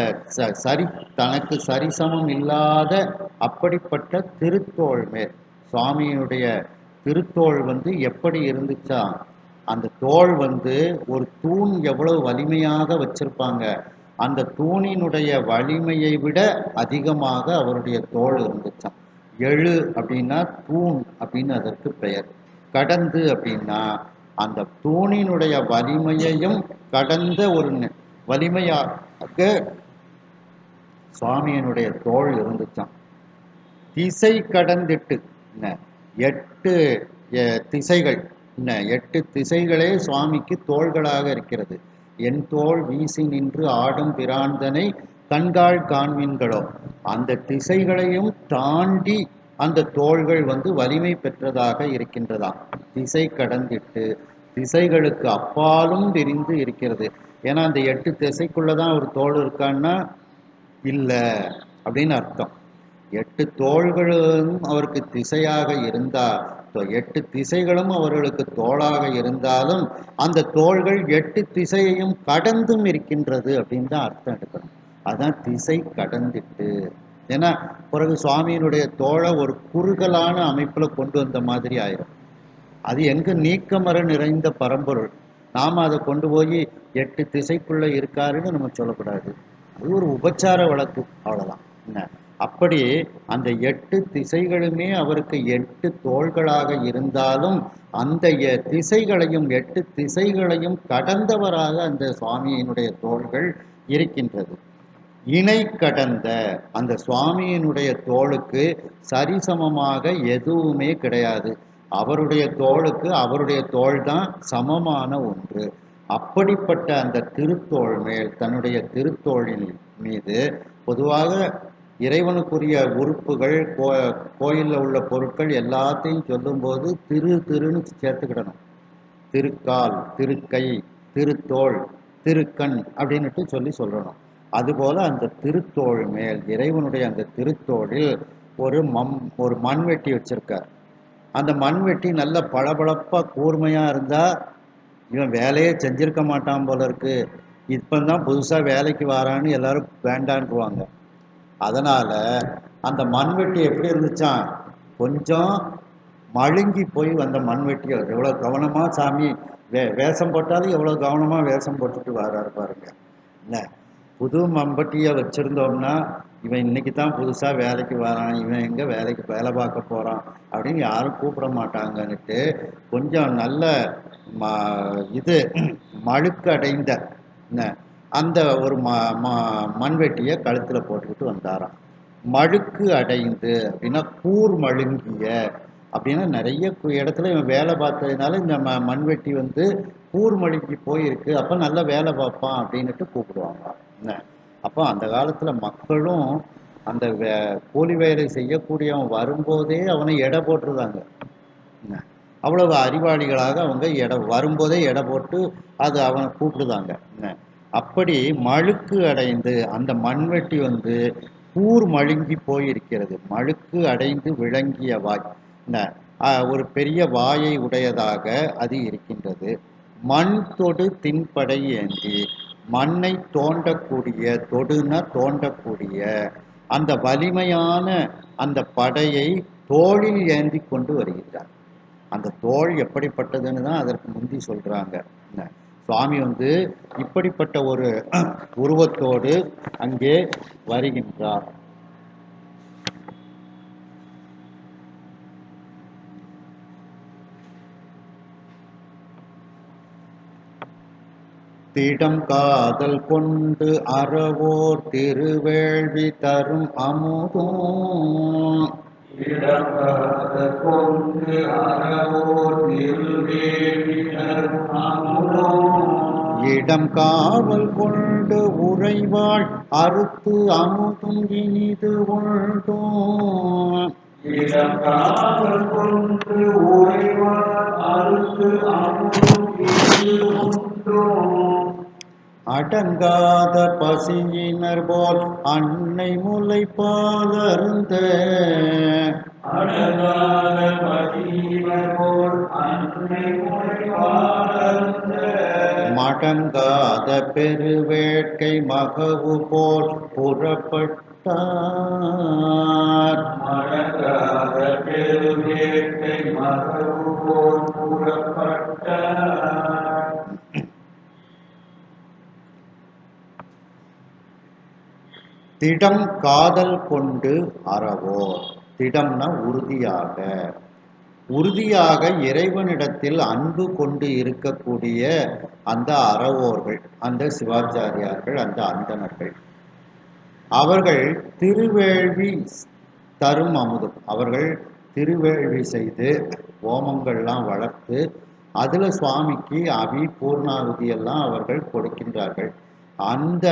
Speaker 1: சரி தனக்கு சரிசமம் இல்லாத அப்படிப்பட்ட திருத்தோள் மேல், சுவாமியினுடைய திருத்தோள் எப்படி இருந்துச்சா, அந்த தோள் ஒரு தூண் எவ்வளவு வலிமையாக வச்சிருப்பாங்க, அந்த தூணினுடைய வலிமையை விட அதிகமாக அவருடைய தோள் இருந்துச்சாம். எழு அப்படின்னா தூண் அப்படின்னு அதற்கு பெயர். கடந்து அப்படின்னா அந்த தூணினுடைய வலிமையையும் கடந்த ஒரு வலிமையாக சுவாமியினுடைய தோள் இருந்துச்சாம். திசை கடந்திட்டு, 8 திசைகள், 8 திசைகளே சுவாமிக்கு தோள்களாக இருக்கிறது. என் தோள் வீசி நின்று ஆடும் பிராந்தனை கண்காள் காண்மீன்களோ, அந்த திசைகளையும் தாண்டி அந்த தோள்கள் வலிமை பெற்றதாக இருக்கின்றதாம். திசை கடந்திட்டு திசைகளுக்கு அப்பாலும் விரிந்து இருக்கிறது. ஏன்னா அந்த 8 திசைக்குள்ளதான் ஒரு தோள் இருக்கான்னா இல்லை அப்படின்னு அர்த்தம். 8 தோள்களும் அவருக்கு திசையாக இருந்தால், 8 திசைகளும் அவர்களுக்கு தோளாக இருந்தாலும் அந்த தோள்கள் 8 திசையையும் கடந்தும் இருக்கின்றது அப்படின்னு தான் அர்த்தம் எடுக்கணும். அதான் திசை கடந்திட்டு. ஏன்னா பிறகு சுவாமியினுடைய தோளை ஒரு குறுகலான அமைப்பில் கொண்டு வந்த மாதிரி ஆயிரும். அது எங்கே நீக்கமர நிறைந்த பரம்பொருள், நாம் அதை கொண்டு போய் 8 திசைக்குள்ளே இருக்காருன்னு நம்ம சொல்லக்கூடாது. அது ஒரு உபச்சார வழக்கு, அவ்வளோதான். என்ன அப்படி அந்த 8 திசைகளுமே அவருக்கு 8 தோள்களாக இருந்தாலும் அந்த திசைகளையும் 8 திசைகளையும் கடந்தவராக அந்த சுவாமியினுடைய தோள்கள் இருக்கின்றது. இணை கடந்த அந்த சுவாமியினுடைய தோளுக்கு சரிசமமாக எதுவுமே கிடையாது. அவருடைய தோளுக்கு அவருடைய தோள் தான் சமமான ஒன்று. அப்படிப்பட்ட அந்த திருத்தோள் மேல், தன்னுடைய திருத்தோளின் மீது, பொதுவாக இறைவனுக்குரிய உறுப்புகள், கோயிலில் உள்ள பொருட்கள் எல்லாத்தையும் சொல்லும்போது திருன்னு சேர்த்துக்கிடணும். திருக்கால், திருக்கை, திருத்தோள், திருக்கண் அப்படின்னுட்டு சொல்லணும். அதுபோல அந்த திருத்தோள் மேல், இறைவனுடைய அந்த திருத்தோளில் ஒரு மண்வெட்டி வச்சிருக்கார். அந்த மண்வெட்டி நல்ல பளபளப்பாக கூர்மையாக இருந்தால் இவன் வேலையே செஞ்சிருக்க மாட்டான் போல இருக்கு, இப்போதான் புதுசாக வேலைக்கு வரான்னு எல்லாரும் வேண்டான்றுவாங்க. அதனால் அந்த மண்வெட்டி எப்படி இருந்துச்சான், கொஞ்சம் மழுங்கி போய் வந்த மண்வெட்டி. எவ்வளோ கவனமாக சாமி வேஷம் போட்டாலும் எவ்வளோ கவனமாக வேஷம் போட்டுட்டு வராரு பாருங்க. என்ன புது மம்பட்டியை வச்சுருந்தோம்னா இவன் இன்னைக்கு தான் புதுசாக வேலைக்கு வரான், இவன் எங்கே வேலைக்கு வேலை பார்க்க போகிறான் அப்படின்னு யாரும் கூப்பிட மாட்டாங்கன்னுட்டு கொஞ்சம் நல்ல இது மழுக்கு அடைந்த அந்த ஒரு மண்வெட்டியை கழுத்தில் போட்டுக்கிட்டு வந்தாராம். மழுக்கு அடைந்து அப்படின்னா கூர் மழுங்கிய அப்படின்னா நிறைய இடத்துல இவன் வேலை பார்த்ததுனால இந்த மண்வெட்டி கூர் மழுங்கி போயிருக்கு, அப்போ நல்ல வேலை பார்ப்பான் அப்படின்னுட்டு கூப்பிடுவாங்க. என்ன அப்போ அந்த காலத்தில் மக்களும் அந்த கூலி வேலை செய்யக்கூடியவன் வரும்போதே அவனை எடை போட்டுருந்தாங்க. என்ன அவ்வளவு அறிவாளிகளாக அவங்க வரும்போதே எடை போட்டு அது அவனை கூப்பிடுதாங்க. என்ன அப்படி மழுக்கு அடைந்து அந்த மண்வெட்டி கூர் மழுங்கி போயிருக்கிறது. மழுக்கு அடைந்து விளங்கிய வாய், ஒரு பெரிய வாயை உடையதாக அது இருக்கின்றது. மண் தொடு தின்படை ஏந்தி, மண்ணை தோண்டக்கூடிய, தொடுன தோண்டக்கூடிய அந்த வலிமையான அந்த படையை தோளில் ஏந்தி கொண்டு வருகிறார். அந்த தோள் எப்படிப்பட்டதுன்னு தான் அதற்கு முந்தி சொல்றாங்க. சுவாமி இப்படிப்பட்ட ஒரு உருவத்தோடு அங்கே வருகின்றார். திடம் காதல் கொண்டு அறவோர் திருவேள்வி தரும் அமுதும், இடம் காவல் கொண்டு உறைவாள் அறுத்து அமுதும் இனிது உள்டும்,
Speaker 2: இடம் காவல் கொண்டு உறைவாள் அறுத்து அமுதும் இது உண்டோ
Speaker 1: அடங்காத பசியினர் போல் அன்னை முலைப்பால் அருந்த
Speaker 2: அடங்காத பசியினர் போல் அன்னை முளைப்பாலருந்த
Speaker 1: மடங்காத பெருவேட்கை மகவு போல் புறப்பட்டார்.
Speaker 2: மடங்காத பெருவேட்டை மகவு போல் புறப்பட்டார்.
Speaker 1: திடம் காதல் கொண்டு அறவோர். திடம்னா உறுதியாக, உறுதியாக இறைவனிடத்தில் அன்பு கொண்டு இருக்கக்கூடிய அந்த அறவோர்கள், அந்த சிவாச்சாரியார்கள், அந்த அந்தணர்கள், அவர்கள் திருவேள்வி தரும் அமுதம், அவர்கள் திருவேள்வி செய்து ஹோமங்கள்லாம் வளர்த்து அதில் சுவாமிக்கு அவி பூர்ணாகுதி எல்லாம் அவர்கள் கொடுக்கின்றார்கள். அந்த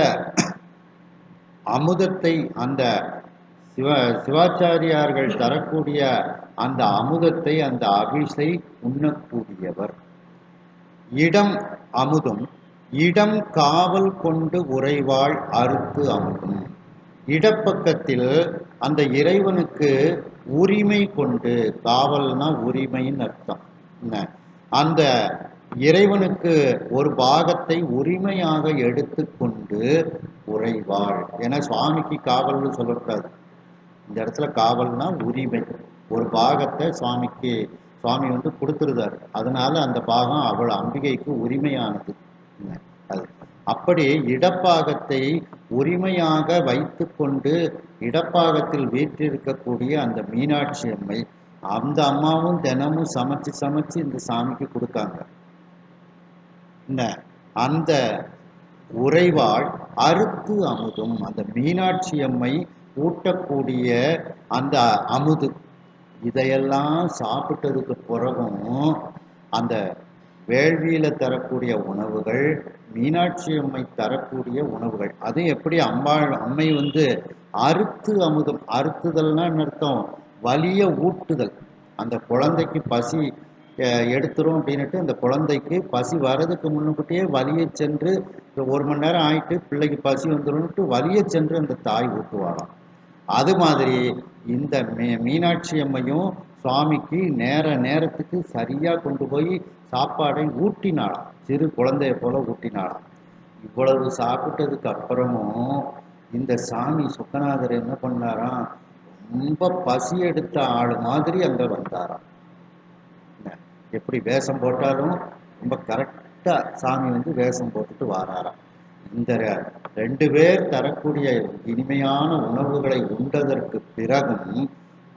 Speaker 1: அமுதத்தை, அந்த சிவாச்சாரியார்கள் தரக்கூடிய அந்த அமுதத்தை, அந்த அபிஷை உண்ணக்கூடியவர். இடம் அமுதும் இடம் காவல் கொண்டு உறைவாள் அறுத்து அமுதும். இடப்பக்கத்தில் அந்த இறைவனுக்கு உரிமை கொண்டு, காவல்னா உரிமைன்னு அர்த்தம். அந்த இறைவனுக்கு ஒரு பாகத்தை உரிமையாக எடுத்துக்கொண்டு உறைவாள். ஏன்னா சுவாமிக்கு காவல்னு சொல்லக்கூடாது, இந்த இடத்துல காவல்னா உரிமை. ஒரு பாகத்தை சுவாமிக்கு, சுவாமி வந்து கொடுத்துருதாரு, அதனால அந்த பாகம் அவள் அம்பிகைக்கு உரிமையானது. அது அப்படி இடப்பாகத்தை உரிமையாக வைத்து கொண்டு இடப்பாகத்தில் வீற்றிருக்கக்கூடிய அந்த மீனாட்சி அம்மை, அந்த அம்மாவும் தினமும் சமைச்சு சமைச்சு இந்த சாமிக்கு கொடுக்காங்க. அந்த உறைவாள் அறுத்து அமுதும், அந்த மீனாட்சி அம்மை ஊட்டக்கூடிய அந்த அமுது, இதையெல்லாம் சாப்பிட்டதுக்கு பிறகும் அந்த வேள்வியில தரக்கூடிய உணவுகள், மீனாட்சி அம்மை தரக்கூடிய உணவுகள், அது எப்படி அம்மை வந்து அறுத்து அமுதம். அறுத்துதல்னா அர்த்தம் வலிய ஊட்டுதல். அந்த குழந்தைக்கு பசி எடுத்துரும் அப்படின்னுட்டு அந்த குழந்தைக்கு பசி வர்றதுக்கு முன்னுக்கிட்டே வலியை சென்று, 1 மணி நேரம் ஆயிட்டு பிள்ளைக்கு பசி வந்துடும்ட்டு வலியை சென்று அந்த தாய் ஊட்டுவாராம். அது மாதிரி இந்த மீனாட்சி அம்மையும் சுவாமிக்கு நேரத்துக்கு சரியா கொண்டு போய் சாப்பாடை ஊட்டினாளாம், சிறு குழந்தைய போல ஊட்டினாளாம். இவ்வளவு சாப்பிட்டதுக்கு அப்புறமும் இந்த சாமி சுக்கநாதர் என்ன பண்ணாராம், ரொம்ப பசி எடுத்த ஆள் மாதிரி அங்க வந்தாராம். எப்படி வேஷம் போட்டாலும் ரொம்ப கரெக்டா சாமி வந்து வேஷம் போட்டுட்டு வாராராம். இந்த 2 பேர் தரக்கூடிய இனிமையான உணவுகளை உண்டதற்கு பிறகும்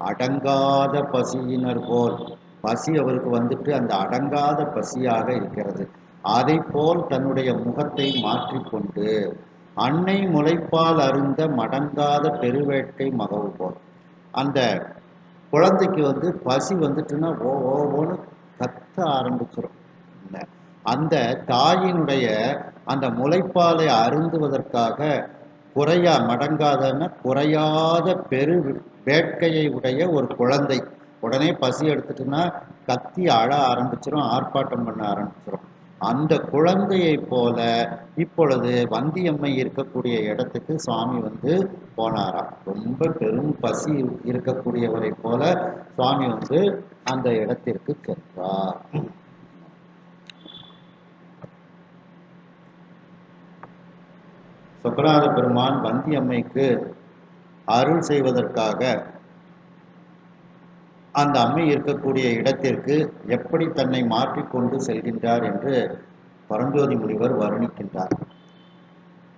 Speaker 1: அடங்காத பசியினர் போல், பசி அவருக்கு வந்துட்டு அந்த அடங்காத பசியாக இருக்கிறது. அதை போல் தன்னுடைய முகத்தை மாற்றிக்கொண்டு அன்னை முளைப்பால் அருந்த மடங்காத பெருவேட்கை மகவு போல், அந்த குழந்தைக்கு வந்து பசி வந்துட்டுன்னா ஓன்னு கத்த ஆரம்பிச்சிடும். அந்த தாயினுடைய அந்த முளைப்பாலை அருந்துவதற்காக மடங்காதன்னா குறையாத பெரு வேட்கையை உடைய ஒரு குழந்தை உடனே பசி எடுத்துட்டுன்னா கத்தி அழ ஆரம்பிச்சிடும், ஆர்ப்பாட்டம் பண்ண ஆரம்பிச்சிடும். அந்த குழந்தையை போல இப்பொழுது வந்தியம்மை இருக்கக்கூடிய இடத்துக்கு சுவாமி வந்து போனாராம். ரொம்ப பெரும் பசி இருக்கக்கூடியவரை போல சுவாமி வந்து அந்த இடத்திற்கு சென்றார். சொக்கநாத பெருமான் வந்தியம்மைக்கு அருள் செய்வதற்காக அந்த அம்மை இருக்கக்கூடிய இடத்திற்கு எப்படி தன்னை மாற்றிக்கொண்டு செல்கின்றார் என்று பரஞ்சோதி முனிவர் வர்ணிக்கின்றார்.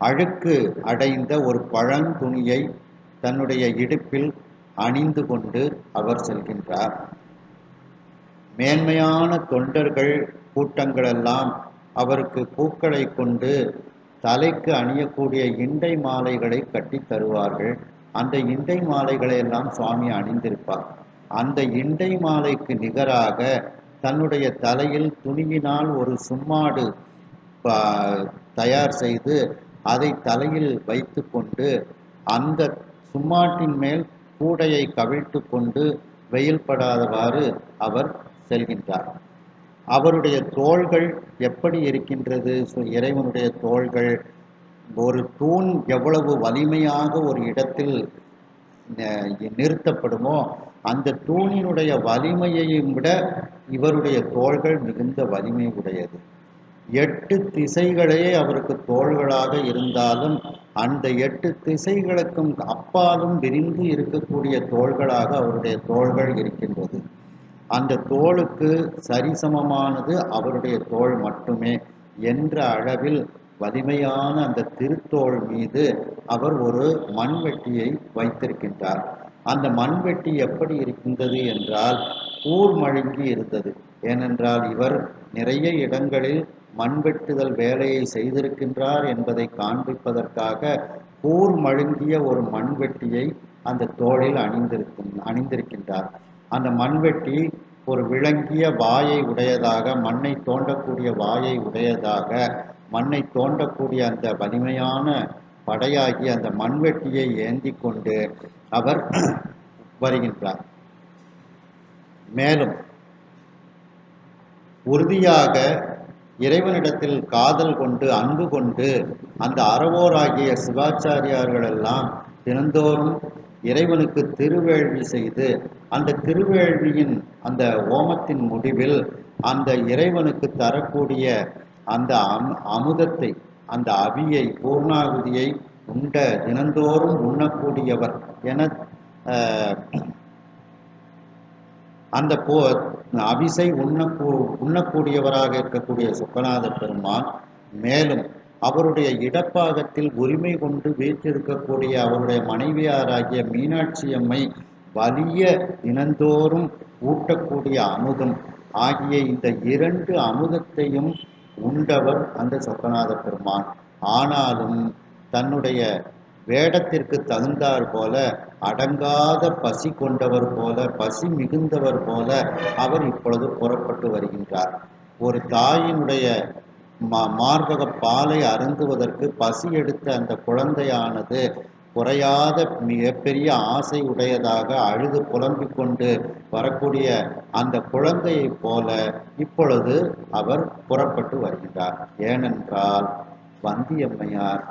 Speaker 1: அழுக்கு அடைந்த ஒரு பழந்துணியை தன்னுடைய இடுப்பில் அணிந்து கொண்டு அவர் செல்கின்றார். மேன்மையான தொண்டர்கள் கூட்டங்களெல்லாம் அவருக்கு பூக்களை கொண்டு தலைக்கு அணியக்கூடிய இண்டை மாலைகளை கட்டி தருவார்கள். அந்த இண்டை மாலைகளை எல்லாம் சுவாமி அணிந்திருப்பார். அந்த இண்டை மாலைக்கு நிகராக தன்னுடைய தலையில் துணியினால் ஒரு சும்மாடு தயார் செய்து அதை தலையில் வைத்து கொண்டு அந்த சும்மாட்டின் மேல் கூடையை கவிழ்த்து கொண்டு வெயில் படாதவாறு அவர் செல்கின்றார். அவருடைய தோள்கள் எப்படி இருக்கின்றது? இறைவனுடைய தோள்கள் ஒரு தூண் எவ்வளவு வலிமையாக ஒரு இடத்தில் நிறுத்தப்படுமோ அந்த தூணினுடைய வலிமையையும் விட இவருடைய தோள்கள் மிகுந்த வலிமை உடையது. 8 திசைகளே அவருக்கு தோள்களாக இருந்தாலும் அந்த 8 திசைகளுக்கும் அப்பாலும் விரிந்து இருக்கக்கூடிய தோள்களாக அவருடைய தோள்கள் இருக்கின்றது. அந்த தோளுக்கு சரிசமமானது அவருடைய தோள் மட்டுமே என்ற அளவில் வலிமையான அந்த திருத்தோள் மீது அவர் ஒரு மண்வெட்டியை வைத்திருக்கின்றார். அந்த மண்வெட்டி எப்படி இருக்கின்றது என்றால் கூர்மழுங்கி இருந்தது. ஏனென்றால் இவர் நிறைய இடங்களில் மண்வெட்டுதல் வேலையை செய்திருக்கின்றார் என்பதை காண்பிப்பதற்காக கூர்மழுங்கிய ஒரு மண்வெட்டியை அந்த தோளில் அணிந்திருக்கின்றார். அந்த மண்வெட்டி ஒரு விளங்கிய வாயை உடையதாக, மண்ணை தோண்டக்கூடிய வாயை உடையதாக, மண்ணை தோண்டக்கூடிய அந்த வலிமையான படையாகி அந்த மண்வெட்டியை ஏந்தி கொண்டு அவர் வருகின்றார். மேலும் உறுதியாக இறைவனிடத்தில் காதல் கொண்டு அன்பு கொண்டு அந்த அறவோராகிய சிவாச்சாரியார்கள் எல்லாம் தினந்தோறும் இறைவனுக்கு திருவேள்வி செய்து அந்த திருவேள்வியின் அந்த ஓமத்தின் முடிவில் அந்த இறைவனுக்கு தரக்கூடிய அந்த அமுதத்தை, அந்த அவியை, பூர்ணாகுதியை உண்ட தினந்தோறும் உண்ணக்கூடியவர் என அந்த அபிசை உண்ணக்கூடியவராக இருக்கக்கூடிய சொக்கநாத பெருமான் மேலும் அவருடைய இடப்பாகத்தில் உரிமை கொண்டு வீற்றிருக்கக்கூடிய அவருடைய மனைவியாராகிய மீனாட்சி அம்மை வலிய தினந்தோறும் ஊட்டக்கூடிய அமுதம் ஆகிய இந்த 2 அமுதத்தையும் உண்டவர் அந்த சொக்கநாத பெருமான். ஆனாலும் தன்னுடைய வேடத்திற்கு தகுந்தார் போல அடங்காத பசி கொண்டவர் போல, பசி மிகுந்தவர் போல அவர் இப்பொழுது புறப்பட்டு வருகின்றார். ஒரு தாயினுடைய மார்பக பாலை அருந்துவதற்கு பசி எடுத்த அந்த குழந்தையானது குறையாத மிகப்பெரிய ஆசை உடையதாக அழுது புலம்பிக் கொண்டு வரக்கூடிய அந்த குழந்தையைப் போல இப்பொழுது அவர் புறப்பட்டு வருகின்றார். ஏனென்றால் வந்தியம்மையார்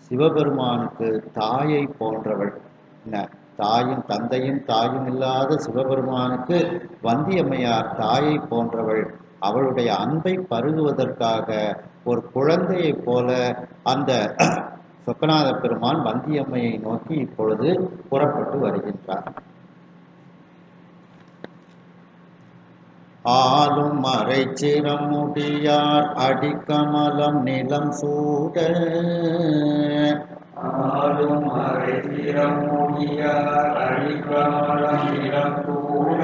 Speaker 1: சிவபெருமானுக்கு தாயை போன்றவள். தாயும் தந்தையும் தாயும் இல்லாத சிவபெருமானுக்கு வந்தியம்மையார் தாயை போன்றவள். அவளுடைய அன்பை பருகுவதற்காக ஒரு குழந்தையைப் போல அந்த சொக்கநாத பெருமான் வந்தியம்மையை நோக்கி இப்பொழுது புறப்பட்டு வருகின்றார். ஆளும் மறைச்சிரம் முடியார் அடிக்கமலம் நிலம் சூட,
Speaker 2: ஆளும் மறைச்சிரம் முடியார் அடிக்கமலம் நிலம் சூட,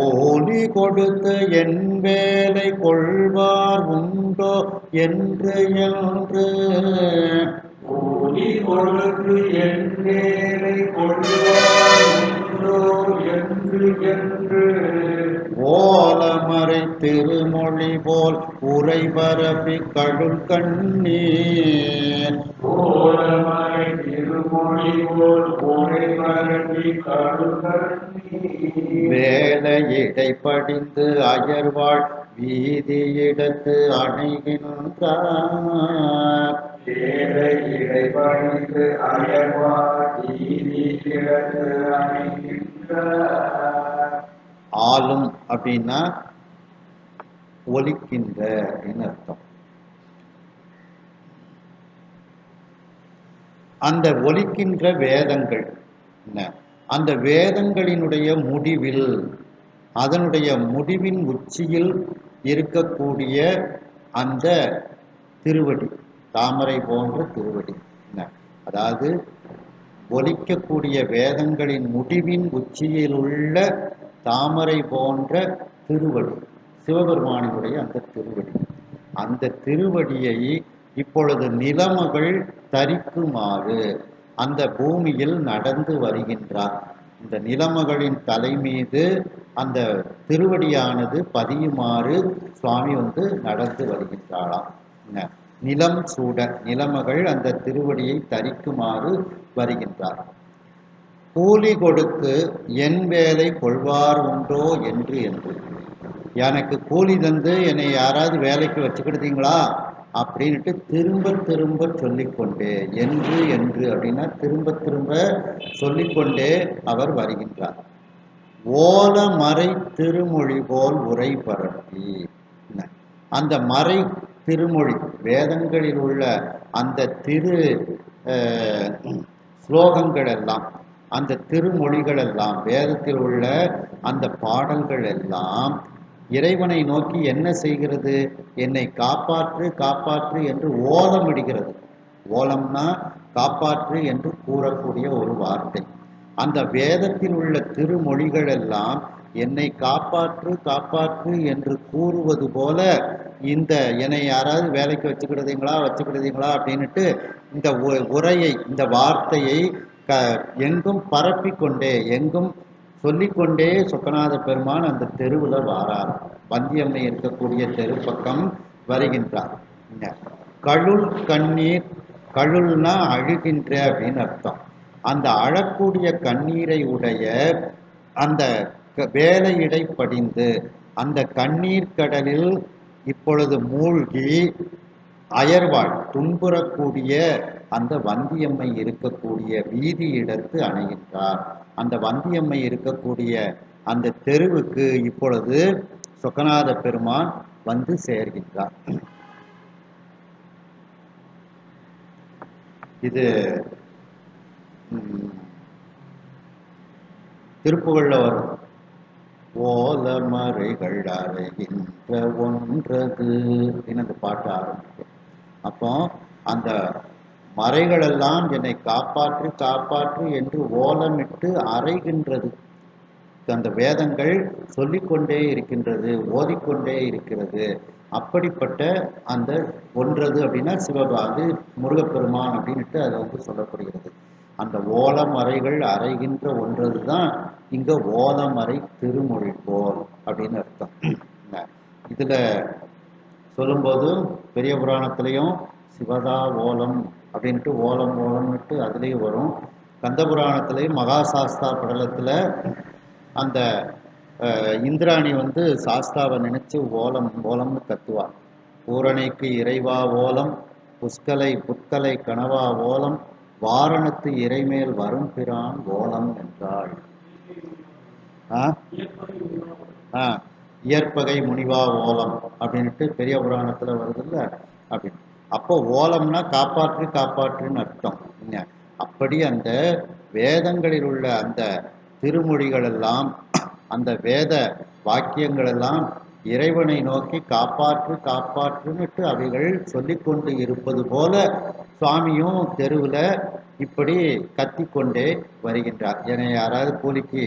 Speaker 1: ஓலி கொடுத்து என் வேலை கொள்வார் உண்டோ என்று
Speaker 2: ஓலி கொடுத்து என் வேலை கொள்வார் உண்டோ என்று
Speaker 1: ஓலமறை திருமொழி போல் உரை பரப்பி கடுல் கண்ணீர்,
Speaker 2: ஓலமறை திருமொழி போல் உரை பரப்பி கடுல் கண்ணீர்,
Speaker 1: வேலையிடை படிந்து அயர்வாள் வீதியிடத்து அணைகின்றார்.
Speaker 2: வேலையிடை படிந்து அயர்வாள் வீதியிடத்து அணைகின்றார்.
Speaker 1: ஆளும் அப்படின்னா ஒலிக்கின்ற அப்படின்னு அர்த்தம். அந்த ஒலிக்கின்ற வேதங்கள் என்ன, அந்த வேதங்களினுடைய முடிவில், அதனுடைய முடிவின் உச்சியில் இருக்கக்கூடிய அந்த திருவடி, தாமரை போன்ற திருவடி என்ன, அதாவது ஒலிக்கக்கூடிய வேதங்களின் முடிவின் உச்சியில் உள்ள தாமரை போன்ற திருவடி சிவபெருமானினுடைய அந்த திருவடி. அந்த திருவடியை இப்பொழுது நிலமகள் தரிக்குமாறு அந்த பூமியில் நடந்து வருகின்றார். இந்த நிலமகளின் தலை மீது அந்த திருவடியானது பதியுமாறு சுவாமி நடந்து வருகின்றாளாம். நிலம் சூட, நிலமகள் அந்த திருவடியை தரிக்குமாறு வருகின்றார். கூலி கொடுத்து என் வேலை கொள்வார் உண்டோ என்று. எனக்கு கூலி தந்து என்னை யாராவது வேலைக்கு வச்சுக்கிட்டீங்களா அப்படின்ட்டு திரும்ப திரும்ப சொல்லிக்கொண்டே, என்று என்று அப்படின்னா திரும்ப திரும்ப சொல்லிக்கொண்டே அவர் வருகின்றார். ஓல மறை திருமொழி போல் உரை பரப்பி, அந்த மறை திருமொழி வேதங்களில் உள்ள அந்த திரு ஸ்லோகங்கள் எல்லாம், அந்த திருமொழிகள் எல்லாம், வேதத்தில் உள்ள அந்த பாடல்கள் எல்லாம் இறைவனை நோக்கி என்ன செய்கிறது? என்னை காப்பாற்று காப்பாற்று என்று ஓலமிடுகிறது. ஓலம்னா காப்பாற்று என்று கூறக்கூடிய ஒரு வார்த்தை. அந்த வேதத்தில் உள்ள திருமொழிகள் எல்லாம் என்னை காப்பாற்று காப்பாற்று என்று கூறுவது போல இந்த என்னை யாராவது வேலைக்கு வச்சுக்கிடுதீங்களா அப்படின்னுட்டு இந்த உரையை, இந்த வார்த்தையை எங்கும் பரப்பிக்கொண்டே, எங்கும் சொல்லிக்கொண்டே சொக்கநாத பெருமான் அந்த தெருவில் வாரார். வந்தியம்மை இருக்கக்கூடிய தெரு பக்கம் வருகின்றார். கழுல் கண்ணீர், கழுல்னா அழுகின்ற அப்படின்னு அர்த்தம். அந்த அழக்கூடிய கண்ணீரை உடைய அந்த வேலையிடை படிந்து அந்த கண்ணீர் கடலில் இப்பொழுது மூழ்கி அயர்வாள் துன்புறக்கூடிய அந்த வந்தியம்மை இருக்கக்கூடிய வீதியிடத்து அணைகின்றார். அந்த வந்தியம்மை இருக்கக்கூடிய அந்த தெருவுக்கு இப்பொழுது சொக்கநாத பெருமான் வந்து சேர்கின்றார். இது திருப்புகழ்ல வரும். ஓலமறைகள் அறைகின்ற ஒன்றது அப்படின்னு அந்த பாட்டு ஆரம்பிக்கும். அப்போ அந்த மறைகளெல்லாம் என்னை காப்பாற்று காப்பாற்று என்று ஓலமிட்டு அறைகின்றது. அந்த வேதங்கள் சொல்லிக்கொண்டே இருக்கின்றது, ஓதிக்கொண்டே இருக்கிறது. அப்படிப்பட்ட அந்த ஒன்றது அப்படின்னா அது முருகப்பெருமான் அப்படின்ட்டு அதை வந்து சொல்லப்படுகிறது. அந்த ஓலமறைகள் அறைகின்ற ஒன்றது தான் இங்க ஓலமறை திருமொழி போல் அப்படின்னு அர்த்தம். இதுல சொல்லும்போது பெரிய புராணத்திலையும் சிவதா ஓலம் அப்படின்ட்டு ஓலம் ஓலம்னுட்டு அதுலேயும் வரும். கந்த புராணத்திலையும் மகாசாஸ்தா படலத்தில் அந்த இந்திராணி வந்து சாஸ்தாவை நினைச்சு ஓலம் ஓலம்னு கத்துவார். பூரணைக்கு இறைவா ஓலம், புட்கலை கனவா ஓலம், வாரணத்து இறைமேல் வரும் பிரான் ஓலம் என்றாள். இயற்பகை முனிவா ஓலம் அப்படின்ட்டு பெரிய புராணத்துல வருது இல்ல அப்படின்னு. அப்போ ஓலம்னா காப்பாற்று காப்பாற்றுன்னு அர்த்தம். அப்படி அந்த வேதங்களில் உள்ள அந்த திருமொழிகள் எல்லாம், அந்த வேத வாக்கியங்கள் எல்லாம் இறைவனை நோக்கி காப்பாற்று காப்பாற்றுன்னுட்டு அவைகள் சொல்லிக்கொண்டு இருப்பது போல சுவாமியும் தெருவில் இப்படி கத்திக்கொண்டே வருகின்றார். என்னை யாராவது கூலிக்கு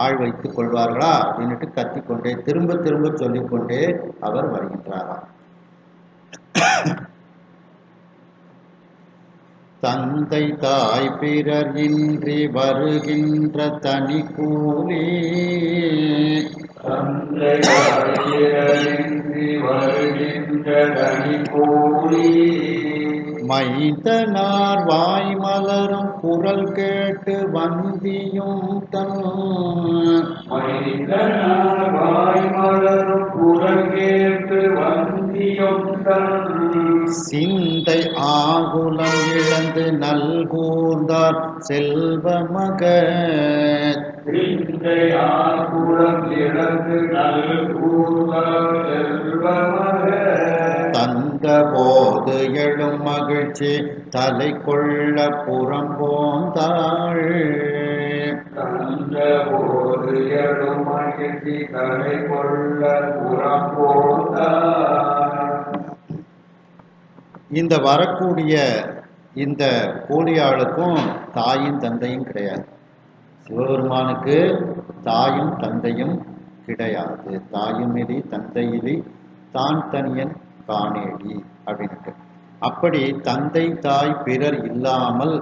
Speaker 1: ஆள் வைத்துக் கொள்வார்களா அப்படின்னுட்டு கத்திக்கொண்டே திரும்ப திரும்ப சொல்லிக்கொண்டே அவர் வருகின்றாராம். தந்தை தாய் பிறர் இன்றி வருகின்ற தனி கூலி,
Speaker 2: தந்தை தாய் பிறர் இன்றி வருகின்ற தனி கூலி,
Speaker 1: மைந்தனார் வாய் மலரும் குரல் கேட்டு வந்தியும் தன்,
Speaker 2: மைந்தனார் வாய் மலரும் குரல் கேட்டு வந்தியும் தன்,
Speaker 1: சிந்தை ஆகுலம் இழந்து நல்கூர்ந்தார் செல்வ மகன்,
Speaker 2: சிந்தை ஆகுலம் இழந்து நல்கூர்ந்தார் செல்வ மகன்,
Speaker 1: தந்த போது எழும் மகிழ்ச்சி தலை கொள்ள புறம் போந்தாள்,
Speaker 2: தந்த போது எழும் மகிழ்ச்சி தலை கொள்ள புறம் போந்தாள்.
Speaker 1: இந்த வரக்கூடிய இந்த கூலியாளுக்கும் தாயும் தந்தையும் கிடையாது. சிவபெருமானுக்கு தாயும் தந்தையும் கிடையாது. தாயும் இலி தந்தையிலி தான் தனியன் காணேடி அப்படின்ட்டு. அப்படி தந்தை தாய் பிறர் இல்லாமல்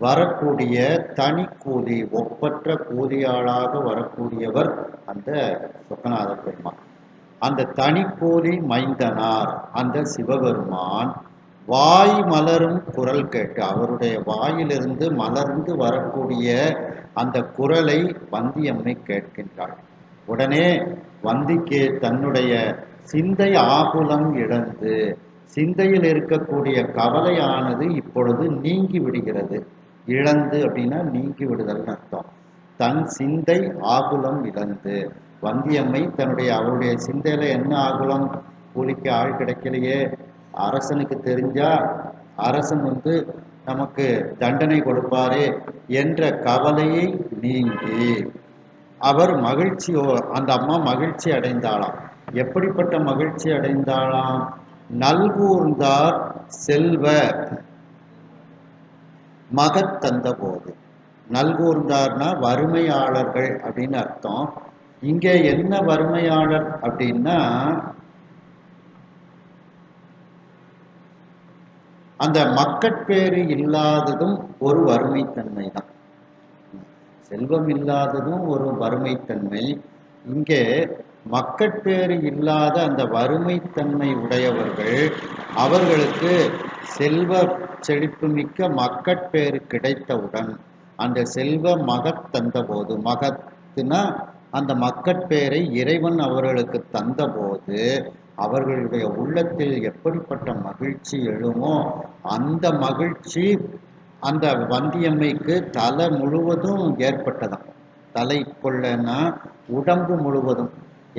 Speaker 1: வரக்கூடிய தனி கூலி, ஒப்பற்ற கூலியாளாக வரக்கூடியவர் அந்த சொக்கநாத பெருமான். அந்த தனி கூலி மைந்தனார் அந்த சிவபெருமான் வாய் மலரும் குரல் கேட்டு, அவருடைய வாயிலிருந்து மலர்ந்து வரக்கூடிய அந்த குரலை வந்தியம்மை கேட்கின்றாள். உடனே வந்திக்கு தன்னுடைய சிந்தை ஆகுலம் இழந்து, சிந்தையில் இருக்கக்கூடிய கவலையானது இப்பொழுது நீங்கி விடுகிறது. இழந்து அப்படின்னா நீங்கி விடுதல்னு அர்த்தம். தன் சிந்தை ஆகுலம் இழந்து, வந்தியம்மை தன்னுடைய அவருடைய சிந்தையில என்ன ஆகுலம், கூலிக்கு ஆள் கிடைக்கலையே, அரசனுக்கு தெரிஞ்சா அரசன் நமக்கு தண்டனை கொடுப்பாரே என்ற கவலையை நீங்கி அவர் மகிழ்ச்சியோ, அந்த அம்மா மகிழ்ச்சி அடைந்தாளாம். எப்படிப்பட்ட மகிழ்ச்சி அடைந்தாளாம்? நல்கூர்ந்தார் செல்வ மகத் தந்த போது. நல்கூர்ந்தார்னா வறுமையாளர்கள் அப்படின்னு அர்த்தம். இங்கே என்ன வறுமையாளர் அப்படின்னா, அந்த மக்கட்பேறு இல்லாததும் ஒரு வறுமைத்தன்மை தான். செல்வம் இல்லாததும் ஒரு வறுமைத்தன்மை. இங்கே மக்கட்பேறு இல்லாத அந்த வறுமைத்தன்மை உடையவர்கள், அவர்களுக்கு செல்வ செழிப்பு மிக்க மக்கட்பேறு கிடைத்தவுடன் அந்த செல்வ மகத் தந்த போது, மகத்துனா அந்த மக்கட்பேரை இறைவன் அவர்களுக்கு தந்த போது அவர்களுடைய உள்ளத்தில் எப்படிப்பட்ட மகிழ்ச்சி எழுமோ அந்த மகிழ்ச்சி அந்த வந்தியம்மைக்கு தலை முழுவதும் ஏற்பட்டதாம். தலை கொள்ளனா உடம்பு முழுவதும்,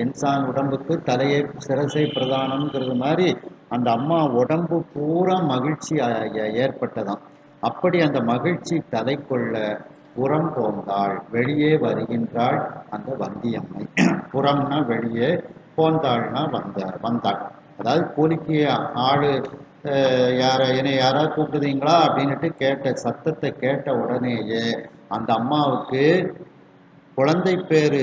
Speaker 1: இன்சான் உடம்புக்கு தலையை சிரசை பிரதானம்ங்கிறது மாதிரி அந்த அம்மா உடம்பு பூரா மகிழ்ச்சி ஏற்பட்டதாம். அப்படி அந்த மகிழ்ச்சி தலை கொள்ள புறம் போந்தாள், வெளியே வருகின்றாள் அந்த வந்தியம்மை. புறம்னா வெளியே, போந்தாள்னா வந்தாள். அதாவது கூலிக்கு ஆளு என்னை யாராவது கூப்பிடுதீங்களா அப்படின்னுட்டு கேட்ட சத்தத்தை கேட்ட உடனேயே அந்த அம்மாவுக்கு குழந்தை பேரு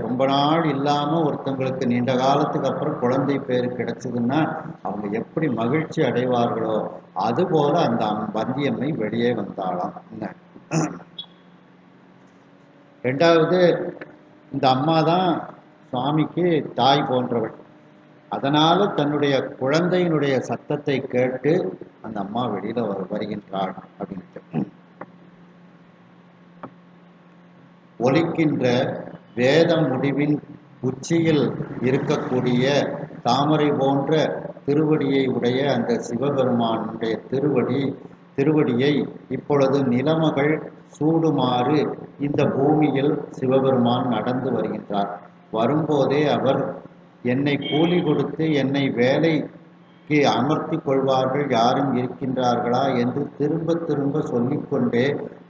Speaker 1: ரொம்ப நாள் இல்லாம ஒருத்தங்களுக்கு நீண்ட காலத்துக்கு அப்புறம் குழந்தை பேரு கிடைச்சதுன்னா அவங்க எப்படி மகிழ்ச்சி அடைவார்களோ அதுபோல அந்த வந்தியம்மை வெளியே வந்தாளாம். ரெண்டாவது, இந்த அம்மா தான் சுவாமிக்கு தாய் போன்றவள். அதனால தன்னுடைய குழந்தையினுடைய சத்தத்தை கேட்டு அந்த அம்மா வெளியில வருகின்றாள் அப்படின்ட்டு. ஒலிக்கின்ற வேத முடிவின் உச்சியில் இருக்கக்கூடிய தாமரை போன்ற திருவடியை உடைய அந்த சிவபெருமானுடைய திருவடியை இப்பொழுது நிலமகள் சூடுமாறு இந்த பூமியில் சிவபெருமான் நடந்து வருகின்றார். வரும்போதே அவர் என்னை கூலி கொடுத்து என்னை வேலைக்கு அமர்த்தி கொள்வார்கள் யாரும் இருக்கின்றார்களா என்று திரும்ப திரும்ப சொல்லிக்கொண்டே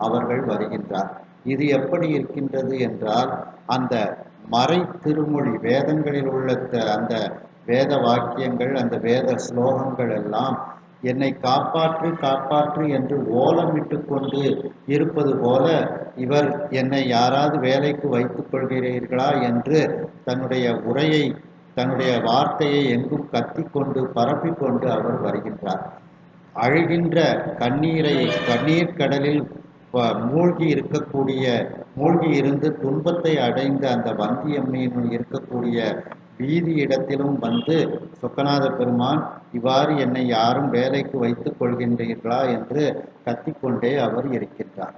Speaker 1: அவர்கள் வருகின்றார். இது எப்படி இருக்கின்றது என்றால், அந்த மறை திருமொழி வேதங்களில் உள்ள அந்த வேத வாக்கியங்கள், அந்த வேத ஸ்லோகங்கள் எல்லாம் என்னை காப்பாற்று காப்பாற்று என்று ஓலமிட்டு கொண்டு இருப்பது போல இவர் என்னை யாராவது வேலைக்கு வைத்துக் கொள்கிறீர்களா என்று தன்னுடைய உரையை, தன்னுடைய வார்த்தையை எங்கும் கத்திக்கொண்டு பரப்பிக்கொண்டு அவர் வருகின்றார். அழுகின்ற கண்ணீர் கடலில் மூழ்கி இருந்து துன்பத்தை அடைந்த அந்த வந்தியம்மையினுள் இருக்கக்கூடிய வீதி இடத்திலும் வந்து சொக்கநாத பெருமான் இவ்வாறு என்னை யாரும் வேலைக்கு வைத்துக் கொள்கின்றீர்களா என்று கத்திக்கொண்டே அவர் இருக்கின்றார்.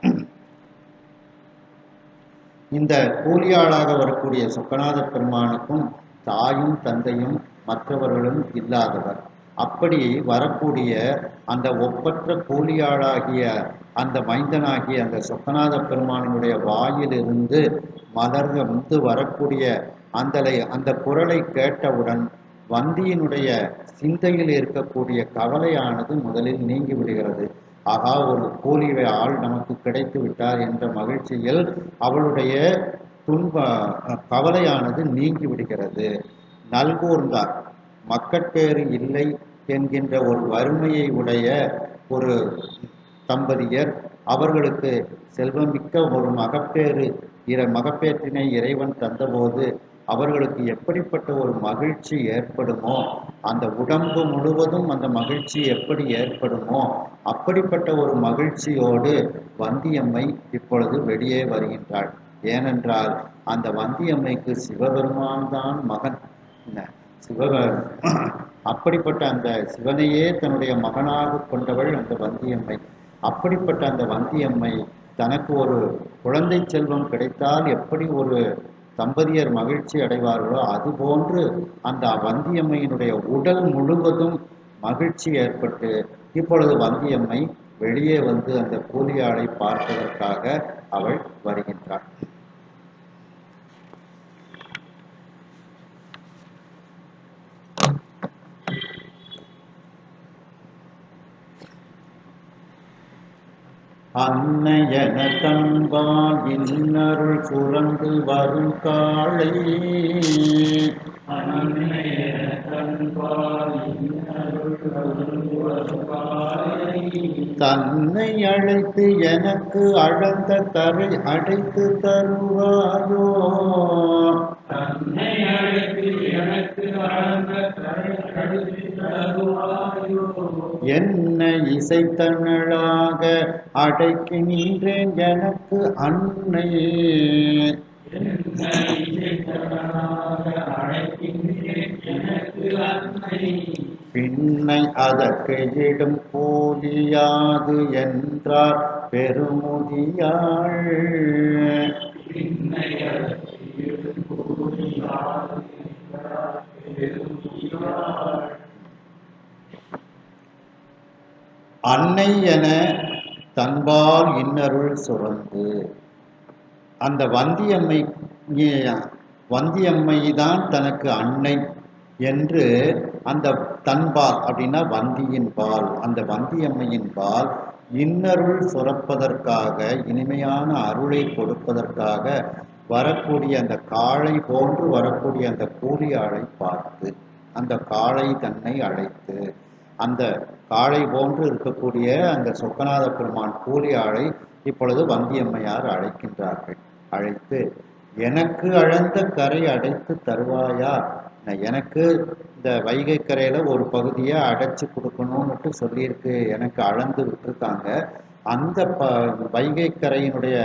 Speaker 1: இந்த கூலியாளாக வரக்கூடிய சொக்கநாத பெருமானுக்கும் தாயும் தந்தையும் மற்றவர்களும் இல்லாதவர். அப்படி வரக்கூடிய அந்த ஒப்பற்ற கூலியாளாகிய அந்த மைந்தனாகிய அந்த சொக்கநாத பெருமானுடைய வாயிலிருந்து மலர்ந்து வரக்கூடிய அந்த குரலை கேட்டவுடன் வந்தியினுடைய சிந்தையில் இருக்கக்கூடிய கவலையானது முதலில் நீங்கி விடுகிறது. ஆகா, ஒரு கூலி ஆள் நமக்கு கிடைத்து விட்டார் என்ற மகிழ்ச்சியில் அவளுடைய கவலையானது நீங்கி விடுகிறது. நல்கூர்ந்தார், மக்கட்பேறு இல்லை என்கின்ற ஒரு வறுமையை உடைய ஒரு தம்பதியர், அவர்களுக்கு செல்வமிக்க ஒரு மகப்பேற்றினை இறைவன் தந்தபோது அவர்களுக்கு எப்படிப்பட்ட ஒரு மகிழ்ச்சி ஏற்படுமோ, அந்த உடம்பு முழுவதும் அந்த மகிழ்ச்சி எப்படி ஏற்படுமோ அப்படிப்பட்ட ஒரு மகிழ்ச்சியோடு வந்தியம்மை இப்பொழுது வெளியே வருகின்றாள். ஏனென்றால் அந்த வந்தியம்மைக்கு சிவபெருமான் தான் மகன். அப்படிப்பட்ட அந்த சிவனையே தன்னுடைய மகனாக கொண்டவள் அந்த வந்தியம்மை. அப்படிப்பட்ட அந்த வந்தியம்மை தனக்கு ஒரு குழந்தை செல்வம் கிடைத்தால் எப்படி ஒரு தம்பதியர் மகிழ்ச்சி அடைவார்களோ அதுபோன்று அந்த வந்தியம்மையினுடைய உடல் முழுவதும் மகிழ்ச்சி ஏற்பட்டு இப்பொழுது வந்தியம்மை வெளியே வந்து அந்த கூலியாளை பார்ப்பதற்காக அவள் வருகின்றாள். அன்னையன தன்பால் இன்னருள் சுரந்து வரும் காளை தன்னை அழைத்து எனக்கு அழந்த கரை அடைத்து தருவாயோ என்ன இசைத்தனளாக அடைக்கின்றேன் எனக்கு அன்னை பின்னை அதற்கு இடும் கூலியாது என்றார் பெருமுதியாள். அன்னை என தன்பால் இன்னருள் சுரந்து அந்த வந்தியம்மை தான் தனக்கு அன்னை என்று அந்த தன்பால் அப்படின்னா வந்தியின் பால், அந்த வந்தியம்மையின் பால் இன்னருள் சுரப்பதற்காக இனிமையான அருளை கொடுப்பதற்காக வரக்கூடிய அந்த காளை போன்று வரக்கூடிய அந்த கூலியாளை பார்த்து அந்த காளை தன்னை அழைத்து அந்த காளை போன்று இருக்கக்கூடிய அந்த சொக்கநாத பெருமான் கூலியாளை இப்பொழுது வந்தியம்மையார் அழைக்கின்றார்கள். அழைத்து எனக்கு அழந்த கரை அடைத்து தருவாயா, எனக்கு இந்த வைகை கரையில ஒரு பகுதியை அடைச்சு கொடுக்கணும்னுட்டு சொல்லியிருக்கு, எனக்கு அளந்து விட்டுருக்காங்க, அந்த வைகை கரையினுடைய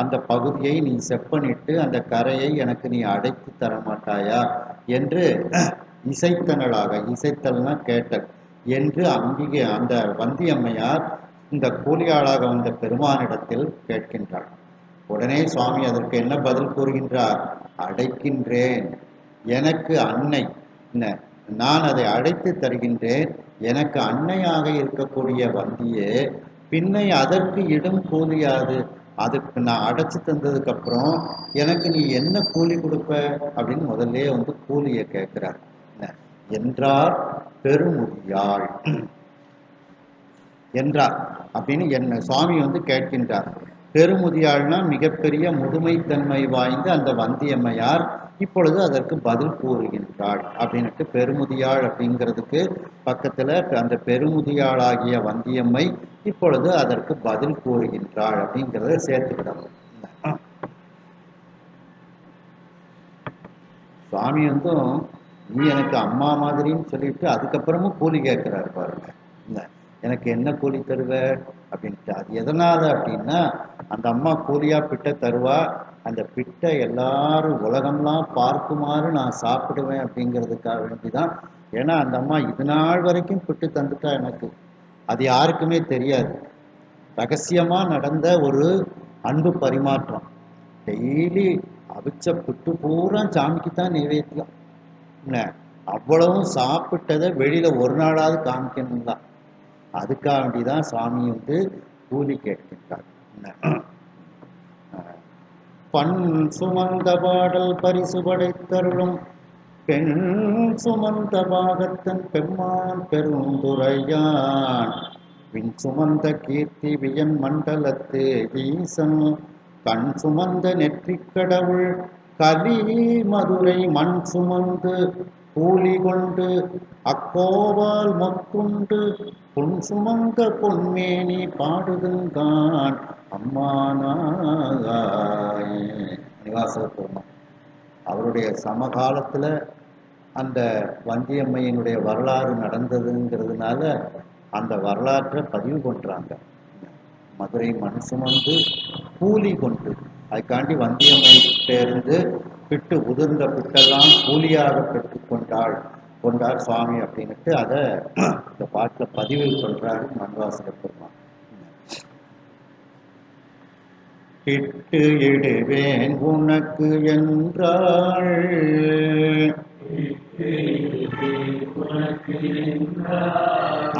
Speaker 1: அந்த பகுதியை நீ செப்பனிட்டு அந்த கரையை எனக்கு நீ அடைத்து தர மாட்டாயா என்று இசைத்தனளாக, இசைத்தல்னா கேட்டல் என்று அம்பிகை அந்த வந்தியம்மையார் இந்த கூலியாளாக வந்த பெருமானிடத்தில் கேட்கின்றாள். உடனே சுவாமி அதற்கு என்ன பதில் கூறுகின்றார்? அடைக்கின்றேன், எனக்கு அன்னை, நான் அதை அழைத்து தருகின்றேன், எனக்கு அன்னையாக இருக்கக்கூடிய வந்தியே, பின்னை அதற்கு இடும் கூலியாது, அதுக்கு நான் அடைச்சு தந்ததுக்கு அப்புறம் எனக்கு நீ என்ன கூலி கொடுப்ப அப்படின்னு முதல்ல வந்து கூலியை கேட்கிறார். என்றார் பெருமுதியாள் என்றார் அப்படின்னு என்ன சுவாமி வந்து கேட்கின்றார். பெருமுதியாள்னா மிகப்பெரிய முதுமைத்தன்மை வாய்ந்த அந்த வந்தியம்மையார் இப்பொழுது அதற்கு பதில் கூறுகின்றாள் அப்படின்ட்டு பெருமுதியாள் அப்படிங்கிறதுக்கு பக்கத்துல அந்த பெருமுதியாளாகிய வந்தியம்மை இப்பொழுது அதற்கு பதில் கூறுகின்றாள் அப்படிங்கிறத சேர்த்துக்கிடணும். சுவாமி வந்து நீ எனக்கு அம்மா மாதிரின்னு சொல்லிட்டு அதுக்கப்புறமும் கூலி கேட்கிறாரு பாருங்க. எனக்கு என்ன கூலி தருவ அப்படின்ட்டு. அது எதனால அப்படின்னா அந்த அம்மா கூலியா பிட்டை தருவா, அந்த பிட்டை எல்லாரும் உலகம்லாம் பார்க்குமாறு நான் சாப்பிடுவேன் அப்படிங்கிறதுக்காக வேண்டிதான். ஏன்னா அந்த அம்மா இது நாள் வரைக்கும் பிட்டு தந்துட்டா எனக்கு, அது யாருக்குமே தெரியாது. ரகசியமா நடந்த ஒரு அன்பு பரிமாற்றம். டெய்லி அவிச்ச பிட்டு பூரா சாமிக்கு தான் நைவேத்தியம். அவ்வளவும் சாப்பிட்டதை வெளியில ஒரு நாளாவது காமிக்கணும்தான். அதுக்காக வேண்டிதான் சுவாமி வந்து கூலி கேட்கின்றார். பண் சுமந்த பாடல் பரிசு படைத்தருளும் பெண் சுமந்த பாகத்தன் பெம்மான் பெருந்துரையான் விண் சுமந்த கீர்த்தி வியன் மண்டலத்து ஈசன் கண் சுமந்த நெற்றிக் கடவுள் கலி மதுரை மண் சுமந்து கூலி கொண்டு அக்கோவால் மொத்துண்டு பொன் சுமந்த பொன்மேனி பாடுதுங்கான் அம்மானாய். நிவாசக பெருமான் அவருடைய சமகாலத்துல அந்த வந்தியம்மையினுடைய வரலாறு நடந்ததுங்கிறதுனால அந்த வரலாற்றை பதிவு பண்றாங்க. மதுரை மண் சுமந்து கூலி கொண்டு, அதுக்காண்டி வந்தியம்மை இருந்து பிட்டு உதிர்ந்த பிட்டெல்லாம் கூலியாக பெற்று கொண்டார் சுவாமி அப்படின்ட்டு அதை இந்த பாட்டில் பதிவு சொல்றாரு மண்வாசக பெருமான். பிட்டு இடுவேன் உனக்கு என்றாள்.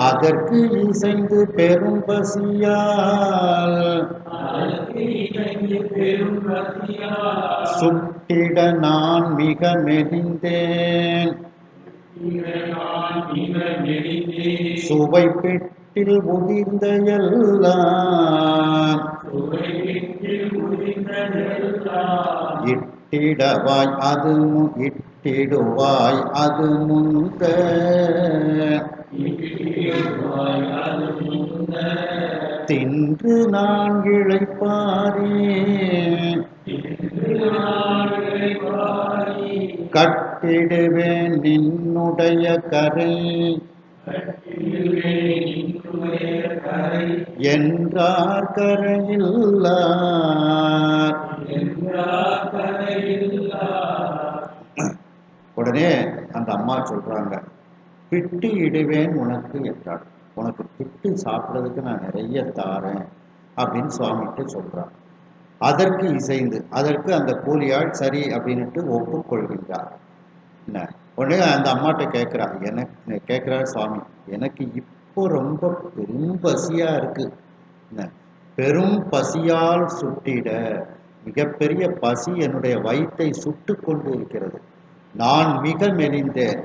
Speaker 1: அதற்கு இசைந்து பெரும் பசியால் சுட்டிட நான் மிக மெலிந்தேன். சுவை பெட்டில் உதிர்ந்த எல்லாம் இட்டிடுவாய் அது முந்த தின்று நான் இளைப்பாறேன். கட்டிடுவேன் நின்னுடைய கரை என்றார் கரையில்லார். உடனே அந்த அம்மா சொல்றாங்க, பிட்டு இடுவேன் உனக்கு என்றார். உனக்கு பிட்டு சாப்பிட்றதுக்கு நான் நிறைய தாரேன் அப்படின்னு சுவாமிகிட்ட சொல்றான். அதற்கு இசைந்து, அதற்கு அந்த கூலியாள் சரி அப்படின்ட்டு ஒப்புக்கொள்கின்றார். என்ன உடனே அந்த அம்மாட்ட கேட்குறா, எனக்கு கேட்குறாரு சுவாமி, எனக்கு இப்போ ரொம்ப பெரும் பசியா இருக்கு. என்ன பெரும் பசியால் சுட்டிட, மிகப்பெரிய பசி என்னுடைய வயிற்றை சுட்டு கொண்டு இருக்கிறது. நான் மிக மெலிந்தேன்.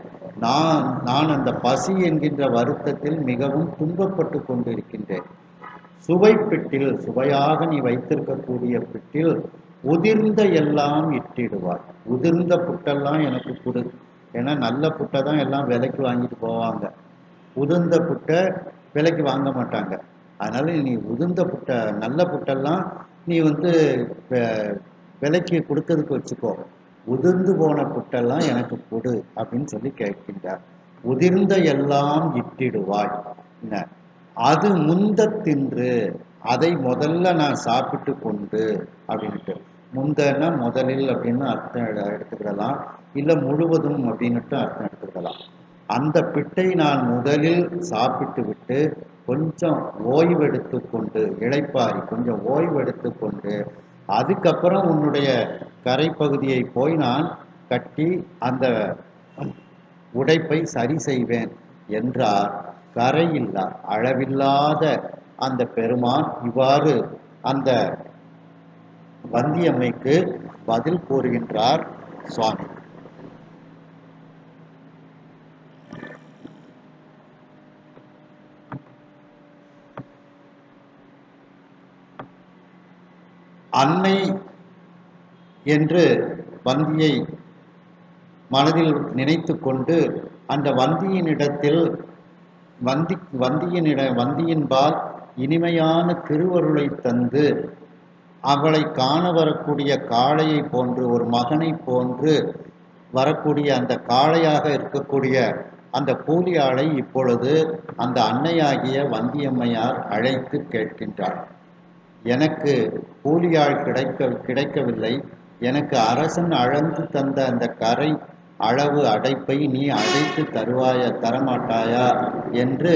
Speaker 1: நான் அந்த பசி என்கின்ற வருத்தத்தில் மிகவும் துன்பப்பட்டு கொண்டிருக்கின்றேன். சுவை பிட்டில், சுவையாக நீ வைத்திருக்கக்கூடிய பிட்டில் உதிர்ந்த எல்லாம் இட்டிடுவாய். உதிர்ந்த புட்டெல்லாம் எனக்கு கொடு. ஏன்னா நல்ல புட்டை தான் எல்லாம் விலைக்கு வாங்கிட்டு போவாங்க, உதிர்ந்த புட்டை விலைக்கு வாங்க மாட்டாங்க. அதனால நீ உதிர்ந்த புட்டை, நல்ல புட்டெல்லாம் நீ விலைக்கு கொடுக்கறதுக்கு வச்சுக்கோ. உதிர்ந்து போன புட்டெல்லாம் எனக்கு கொடு அப்படின்னு சொல்லி கேட்கின்றார். உதிர்ந்த எல்லாம் இட்டிடுவாய். என்ன அது முந்த தின்று, அதை முதல்ல நான் சாப்பிட்டு கொண்டு அப்படின்ட்டு. முந்தன்னா முதலில் அப்படின்னு அர்த்தம் எடுத்துக்கிடலாம், இல்லை முழுவதும் அப்படின்னுட்டு அர்த்தம் எடுத்துக்கிடலாம். அந்த பிட்டை நான் முதலில் சாப்பிட்டு விட்டு கொஞ்சம் ஓய்வெடுத்து கொண்டு, இளைப்பாரி கொஞ்சம் ஓய்வெடுத்து கொண்டு, அதுக்கப்புறம் உன்னுடைய கரைப்பகுதியை போய் நான் கட்டி அந்த உடைப்பை சரி செய்வேன் என்றார். கரையில்லா, அளவில்லாத அந்த பெருமான் இவ்வாறு அந்த வந்தியம்மைக்கு பதில் கூறுகின்றார் சுவாமி. அன்னை என்று வந்தியை மனதில் நினைத்து கொண்டு அந்த வந்தியினிடத்தில் வந்தியின்பால் இனிமையான திருவருளை தந்து அவளை காண வரக்கூடிய காளையை போன்று, ஒரு மகனை போன்று வரக்கூடிய அந்த காளையாக இருக்கக்கூடிய அந்த கூலியாளை இப்பொழுது அந்த அன்னையாகிய வந்தியம்மையார் அழைத்து கேட்கின்றார். எனக்கு கூலியாள் கிடைக்கவில்லை, எனக்கு அரசன் அளந்து தந்த அந்த கரை அளவு அடைப்பை நீ அடைத்து தரமாட்டாயா என்று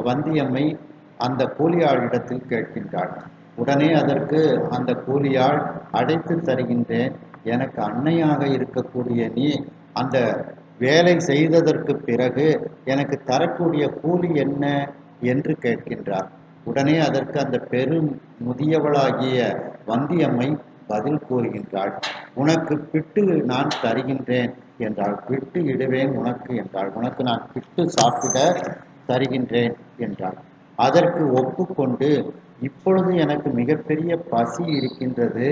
Speaker 1: வந்தியம்மை அந்த கூலியாளிடத்தில் கேட்கின்றாள். உடனே அதற்கு அந்த கூலியாள், அடைத்து தருகின்றேன், எனக்கு அன்னையாக இருக்கக்கூடிய நீ அந்த வேலை செய்ததற்கு பிறகு எனக்கு தரக்கூடிய கூலி என்ன என்று கேட்கின்றார். உடனே அதற்கு அந்த பெரும் முதியவளாகிய வந்தியம்மை பதில் கூறுகின்றாள். உனக்கு பிட்டு நான் தருகின்றேன் என்றாள். பிட்டு இடுவேன் உனக்கு என்றாள். உனக்கு நான் பிட்டு சாப்பிட தருகின்றேன் என்றாள். அதற்கு ஒப்புக்கொண்டு, இப்பொழுது எனக்கு மிகப்பெரிய பசி இருக்கின்றது,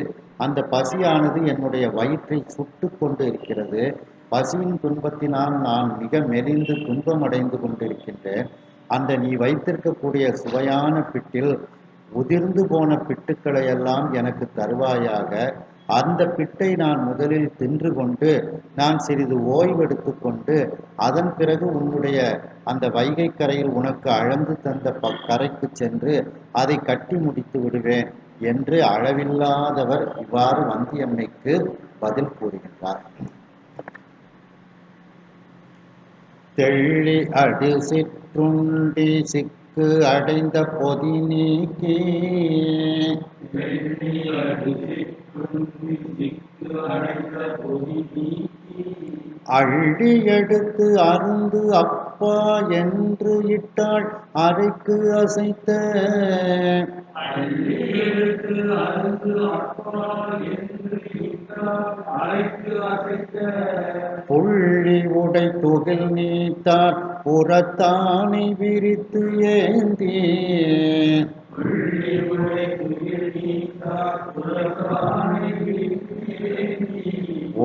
Speaker 1: அந்த பசியானது என்னுடைய வயிற்றை சுட்டு கொண்டு இருக்கிறது, பசியின் துன்பத்தினால் நான் மிக மெலிந்து துன்பமடைந்து கொண்டிருக்கின்றேன். அந்த நீ வைத்திருக்கக்கூடிய சுவையான பிட்டில் உதிர்ந்து போன பிட்டுக்களை எல்லாம் எனக்கு தருவாயாக. அந்த பிட்டை நான் முதலில் தின்று கொண்டு நான் சிறிது ஓய்வெடுத்து கொண்டு அதன் பிறகு உன்னுடைய அந்த வைகை கரையில் உனக்கு அளந்து தந்த கரைக்கு சென்று அதை கட்டி முடித்து விடுவேன் என்று அளவில்லாதவர் இவ்வாறு வந்தியம்மைக்கு பதில் கூறுகின்றார். தெள்ளி அடி சிற்றுண்டி சிக்கு சிக்கு அடைந்த பொதி நீக்கி அள்ளி எடுத்து அருந்து அப்பா என்று இட்டாள் அறைக்கு அசைத்த புள்ளி உடை துகில் நீத்தார் புறத்தானை விரித்து ஏந்தி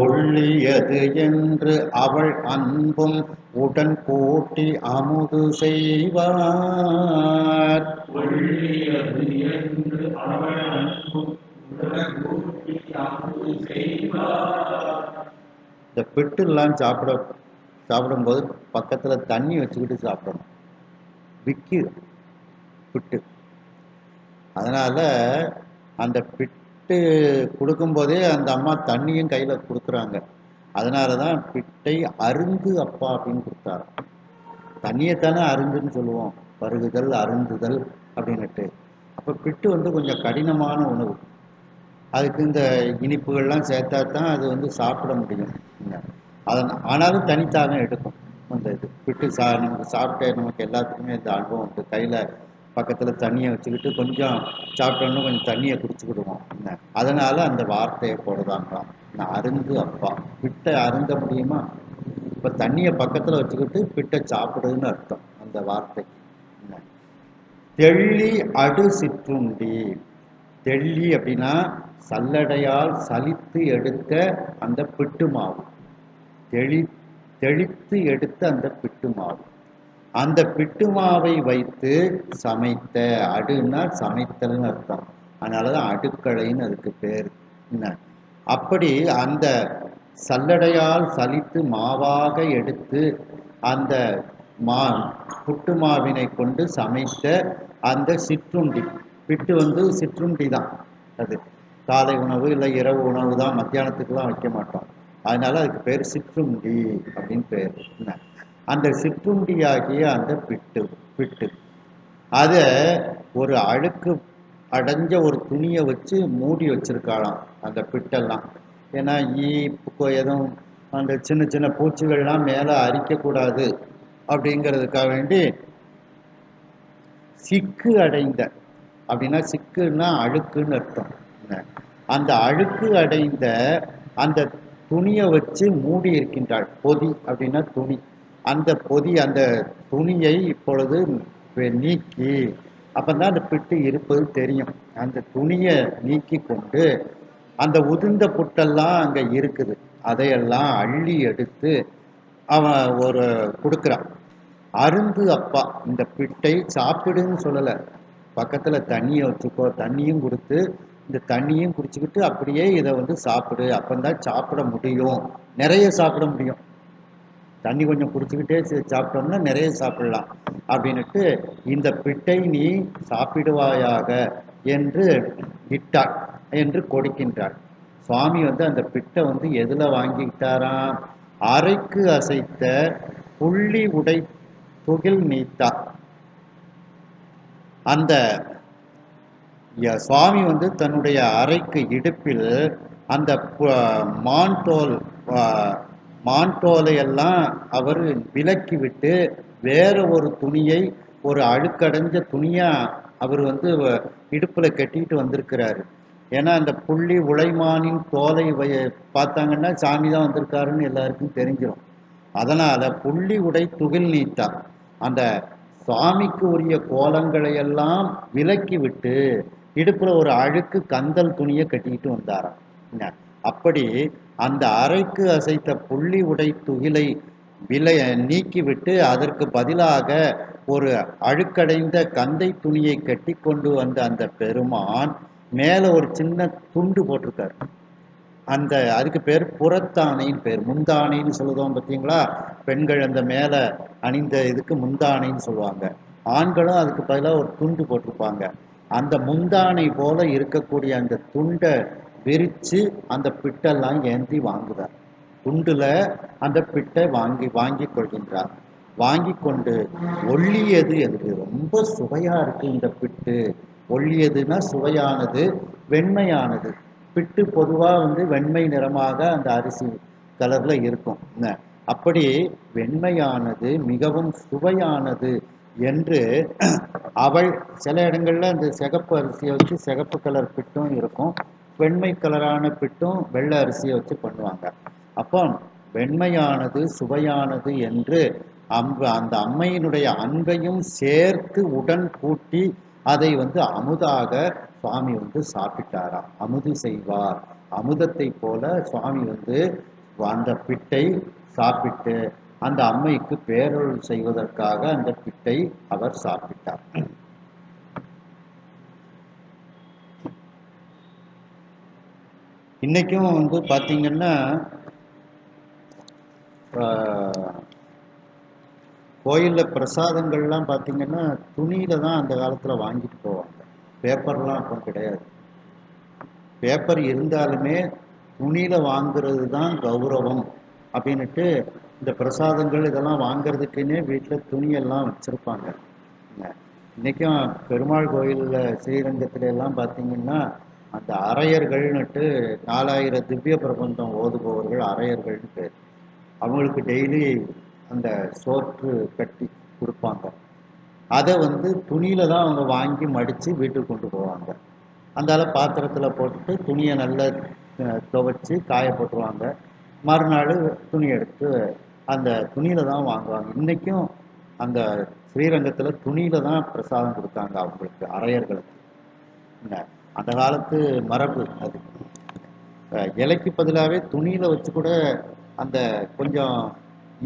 Speaker 1: ஒள்ளியது என்று அவள் அன்பும் உடன் கூட்டி அமுது செய்வார். இந்த பிட்டுலாம் சாப்பிடும்போது பக்கத்துல தண்ணி வச்சுக்கிட்டு சாப்பிடணும். விக்கி பிட்டு. அதனால அந்த பிட்டு கொடுக்கும்போதே அந்த அம்மா தண்ணியும் கையில கொடுக்குறாங்க. அதனாலதான் பிட்டை அருந்து அப்பா அப்படின்னு கொடுத்தாரு. தண்ணியைத்தானே அருந்துன்னு சொல்லுவோம், பருகுதல் அருந்துதல் அப்படின்னுட்டு. அப்ப பிட்டு கொஞ்சம் கடினமான உணவு. அதுக்கு இந்த இனிப்புகள்லாம் சேர்த்தா தான் அது சாப்பிட முடியும். ஆனாலும் தனித்தாக எடுக்கும் அந்த இது பிட்டு. நமக்கு சாப்பிட்ட நமக்கு எல்லாத்துக்குமே இந்த அனுபவம் உண்டு. கையில் பக்கத்தில் தண்ணியை வச்சுக்கிட்டு கொஞ்சம் சாப்பிட்டோன்னு கொஞ்சம் தண்ணியை குடிச்சுக்கிடுவோம். அதனால அந்த வார்த்தையை போடுதாங்களாம், நான் அருந்து அப்பா. பிட்டை அருந்த முடியுமா? இப்போ தண்ணியை பக்கத்தில் வச்சுக்கிட்டு பிட்டை சாப்பிடுன்னு அர்த்தம் அந்த வார்த்தைக்கு. தெள்ளி அடு சிற்றுண்டி. தெள்ளி அப்படின்னா சல்லடையால் சலித்து எடுத்த அந்த பிட்டு மாவு. தெளித்து எடுத்த அந்த பிட்டு மாவு. அந்த பிட்டு மாவை வைத்து சமைத்த. அடுன்னா சமைத்தல்னு அர்த்தம். அதனாலதான் அடுக்களைன்னு அதுக்கு பேர். அப்படி அந்த சல்லடையால் சலித்து மாவாக எடுத்து அந்த புட்டு மாவினை கொண்டு சமைத்த அந்த சிற்றுண்டி. பிட்டு சிற்றுண்டி தான். அது காலை உணவு இல்லை இரவு உணவு தான், மத்தியானத்துக்குலாம் வைக்க மாட்டோம். அதனால அதுக்கு பேர் சிற்றுண்டி அப்படின்னு பேர். அந்த சிற்றுண்டியாகிய அந்த பிட்டு அதை ஒரு அழுக்கு அடைஞ்ச ஒரு துணியை வச்சு மூடி வச்சிருக்காளாம் அந்த பிட்டெல்லாம். ஏன்னா எதுவும் அந்த சின்ன சின்ன பூச்சிகள்லாம் மேலே அரிக்கக்கூடாது அப்படிங்கிறதுக்காக வேண்டி சிக்கு அடைந்த அப்படின்னா, சிக்குன்னா அழுக்குன்னு அர்த்தம். அந்த அழுக்கு அடைந்த அந்த துணியை வச்சு மூடி இருக்கின்றாள். பொதி அப்படின்னா துணி. அந்த பொதி அந்த துணியை இப்பொழுது நீக்கி, அப்பதான் அந்த பிட்டு இருப்பது தெரியும். அந்த துணியை நீக்கி கொண்டு அந்த உதிர்ந்த புட்டெல்லாம் அங்க இருக்குது, அதையெல்லாம் அள்ளி எடுத்து அவன் கொடுக்குறான். அருந்து அப்பா. இந்த பிட்டை சாப்பிடுன்னு சொல்லல, பக்கத்துல தண்ணியை வச்சுக்கோ, தண்ணியும் கொடுத்து இந்த தண்ணியும் குடிச்சுக்கிட்டு அப்படியே இதை சாப்பிடு, அப்பந்தான் சாப்பிட முடியும், நிறைய சாப்பிட முடியும். தண்ணி கொஞ்சம் குடிச்சுக்கிட்டே சாப்பிட்டோம்னா நிறைய சாப்பிடலாம் அப்படின்னுட்டு இந்த பிட்டை நீ சாப்பிடுவாயாக என்று இட்டாள் என்று கொடுக்கின்றாள். சுவாமி அந்த பிட்டை எதுல வாங்கிக்கிட்டாராம்? அறைக்கு அசைத்த புள்ளி உடை துகில் நீத்தா. அந்த சுவாமி தன்னுடைய அறைக்கு இடுப்பில் அந்த மான்தோலையெல்லாம் அவர் விலக்கி விட்டு வேற ஒரு துணியை, ஒரு அழுக்கடைஞ்ச துணியா அவர் இடுப்புல கட்டிட்டு வந்திருக்கிறாரு. ஏன்னா அந்த புள்ளி உழைமானின் தோலை பார்த்தாங்கன்னா சாமி தான் வந்திருக்காருன்னு எல்லாருக்கும் தெரிஞ்சிடும். அதனால புள்ளி உடை துகில் நீத்தா, அந்த சுவாமிக்கு உரிய கோலங்களை எல்லாம் விலக்கி விட்டு இடுப்புல ஒரு அழுக்கு கந்தல் துணியை கட்டிக்கிட்டு வந்தாராம். அப்படி அந்த அறைக்கு அசைத்த புள்ளி உடை துகிலை நீக்கிவிட்டு அதற்கு பதிலாக ஒரு அழுக்கடைந்த கந்தை துணியை கட்டி கொண்டு வந்த அந்த பெருமான் மேல ஒரு சின்ன துண்டு போட்டிருக்காரு. அதுக்கு பேர் புறத்தானைன்னு பேர். முந்தானைன்னு சொல்லுதோம் பார்த்தீங்களா? பெண்கள் அந்த மேல அணிந்த இதுக்கு முந்தானைன்னு சொல்லுவாங்க. ஆண்களும் அதுக்கு பதிலாக ஒரு துண்டு போட்டிருப்பாங்க. அந்த முந்தானை போல இருக்கக்கூடிய அந்த துண்டை விரிச்சு அந்த பிட்டெல்லாம் ஏந்தி வாங்குதார். துண்டுல அந்த பிட்டை வாங்கி கொள்கின்றார். வாங்கி கொண்டு ஒள்ளியது என்று, ரொம்ப சுவையா இருக்கு இந்த பிட்டு. ஒள்ளியதுன்னா சுவையானது, வெண்மையானது. பிட்டு பொதுவாக வெண்மை நிறமாக அந்த அரிசி கலர்ல இருக்கும். அப்படி வெண்மையானது, மிகவும் சுவையானது என்று அவள் சில இடங்கள்ல அந்த சிகப்பு அரிசியை வச்சு சிகப்பு கலர் பிட்டும் இருக்கும், வெண்மை கலரான பிட்டும் வெள்ளை அரிசியை வச்சு பண்ணுவாங்க. அப்போ வெண்மையானது சுவையானது என்று அந்த அம்மையினுடைய அன்பையும் சேர்த்து உடன் கூட்டி அதை அமுதாக சுவாமி சாப்பிட்டாராம். அமுது செய்வார், அமுதத்தை போல சுவாமி அந்த பிட்டை சாப்பிட்டு அந்த அம்மைக்கு பேரருள் செய்வதற்காக அந்த பிட்டை அவர் சாப்பிட்டார். இன்னைக்கும் பார்த்தீங்கன்னா கோயிலில் பிரசாதங்கள்லாம் பார்த்தீங்கன்னா துணியில் தான் அந்த காலத்தில் வாங்கிட்டு போவாங்க. பேப்பர்லாம் அப்போ கிடையாது. பேப்பர் இருந்தாலுமே துணியில் வாங்குறது தான் கௌரவம் அப்படின்ட்டு இந்த பிரசாதங்கள் இதெல்லாம் வாங்கிறதுக்குன்னே வீட்டில் துணியெல்லாம் வச்சுருப்பாங்க. இன்றைக்கும் பெருமாள் கோயிலில் ஸ்ரீரங்கத்துல எல்லாம் பார்த்தீங்கன்னா அந்த அரையர்கள்னுட்டு 4000 திவ்ய பிரபந்தம் ஓதுபவர்கள் அரையர்கள்னு பேர். அவங்களுக்கு டெய்லி அந்த சோற்று கட்டி கொடுப்பாங்க. அதை துணியில் தான் அவங்க வாங்கி மடித்து வீட்டுக்கு கொண்டு போவாங்க. அந்தால பாத்திரத்தில் போட்டுட்டு துணியை நல்லா துவைச்சி காய போட்டுருவாங்க. மறுநாள் துணி எடுத்து அந்த துணியில் தான் வாங்குவாங்க. இன்றைக்கும் அந்த ஸ்ரீரங்கத்தில் துணியில் தான் பிரசாதம் கொடுத்தாங்க அவங்களுக்கு, அரையர்களுக்கு. அந்த காலத்து மரபு அது. இலைக்கு பதிலாகவே துணியில் வச்சு கூட அந்த கொஞ்சம்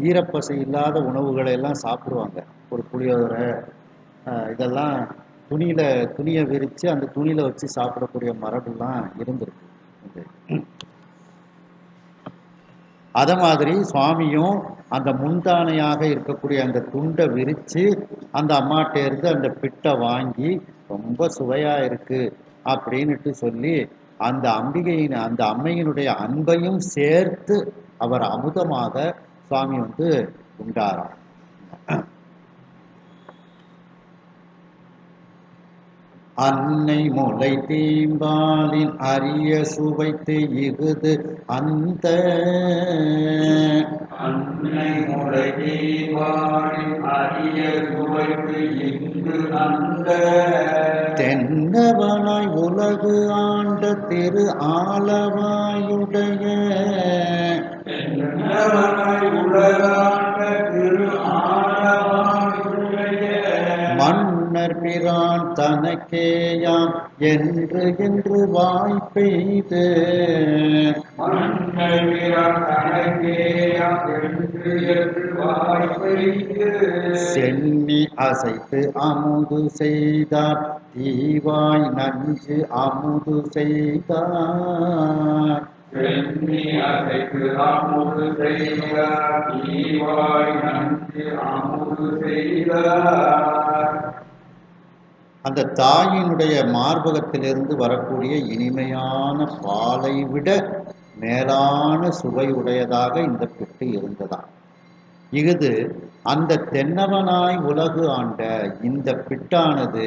Speaker 1: ஈரப்பசை இல்லாத உணவுகளை எல்லாம் சாப்பிடுவாங்க. ஒரு புளியோதரை இதெல்லாம் துணியை விரித்து அந்த துணியில் வச்சு சாப்பிடக்கூடிய மரபுலாம் இருந்திருக்கு. அதை மாதிரி சுவாமியும் அந்த முந்தானையாக இருக்கக்கூடிய அந்த துண்டை விரித்து அந்த அம்மாட்டேருந்து அந்த பிட்டை வாங்கி ரொம்ப சுவையாக இருக்கு அப்படின்னுட்டு சொல்லி அந்த அந்த அம்மையினுடைய அன்பையும் சேர்த்து அவர் அமுதமாக சுவாமி உண்டாராம். அன்னை முளை தீம்பாலின் அரிய சுவைத்து இகுது அந்த
Speaker 2: அன்னை முளை தீம்பாலின் அரிய சுவைத்து இங்கு அந்த
Speaker 1: தென்னவனாய் உலகு ஆண்ட திரு ஆலவாயுடைய
Speaker 2: தென்னவனாய் உலகாண்ட திரு ஆலவாயுடைய
Speaker 1: மன்னர் பிரான் தனக்கேயாம் என்று என்று வாய்ப்பெய்து
Speaker 2: மன்னர் பிரான் தனக்கேயாம் என்று என்று வாய்ப்பெய்து
Speaker 1: சென்னி அசைத்து அமுது செய்தார் தீவாய் நஞ்சு அமுது செய்தார்
Speaker 2: சென்னி அசைத்து அமுது செய்தார் தீவாய் நஞ்சு அமுது செய்தார்.
Speaker 1: அந்த தாயினுடைய மார்பகத்திலிருந்து வரக்கூடிய இனிமையான பாலை விட மேலான சுவை உடையதாக இந்த பிட்டு இருந்ததாம். இது அந்த தென்னவனாய் உலகு ஆண்ட இந்த பிட்டானது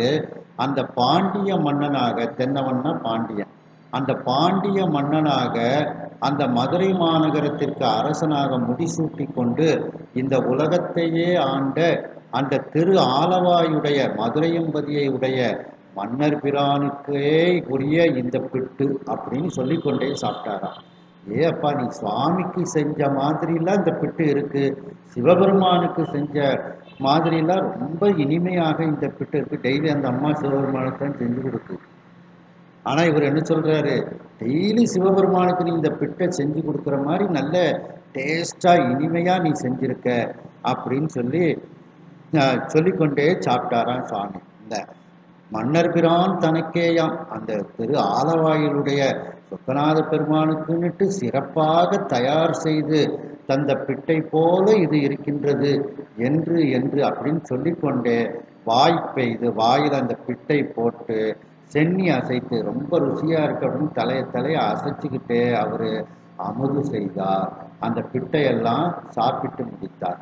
Speaker 1: அந்த பாண்டிய மன்னனாக, தென்னவன்னா பாண்டியன், அந்த பாண்டிய மன்னனாக அந்த மதுரை மாநகரத்திற்கு அரசனாக முடிசூட்டி கொண்டு இந்த உலகத்தையே ஆண்ட அந்த திரு ஆலவாயுடைய மதுரையம்பதியை உடைய மன்னர் பிரானுக்கே உரிய இந்த பிட்டு அப்படின்னு சொல்லிக்கொண்டே சாப்பிட்டாராம். அப்பா, நீ சுவாமிக்கு செஞ்ச மாதிரிலாம் இந்த பிட்டு இருக்கு, சிவபெருமானுக்கு செஞ்ச மாதிரிலாம் ரொம்ப இனிமையாக இந்த பிட்டு இருக்கு. டெய்லி அந்த அம்மா சிவபெருமானுக்கு தான் செஞ்சு கொடுக்கு. ஆனால் இவர் என்ன சொல்றாரு, டெய்லி சிவபெருமானுக்கு நீ இந்த பிட்டை செஞ்சு கொடுக்குற மாதிரி நல்ல டேஸ்டாக இனிமையாக நீ செஞ்சிருக்க அப்படின்னு சொல்லிக்கொண்டே சாப்பிட்டாராம் சுவாமி. இந்த மன்னர் பிரான் தனக்கேயாம், அந்த திரு ஆலவாயிலுடைய சொக்கநாத பெருமானுக்குன்னுட்டு சிறப்பாக தயார் செய்து தந்த பிட்டை போல இது இருக்கின்றது என்று என்று அப்படின்னு சொல்லிக்கொண்டே வாய்ப்பெய்து வாயில் அந்த பிட்டை போட்டு சென்னி அசைத்து ரொம்ப ருசியா இருக்கு அப்படின்னு தலையை அசைச்சுக்கிட்டே அவரு அமுது செய்தார். அந்த பிட்டையெல்லாம் சாப்பிட்டு முடித்தார்.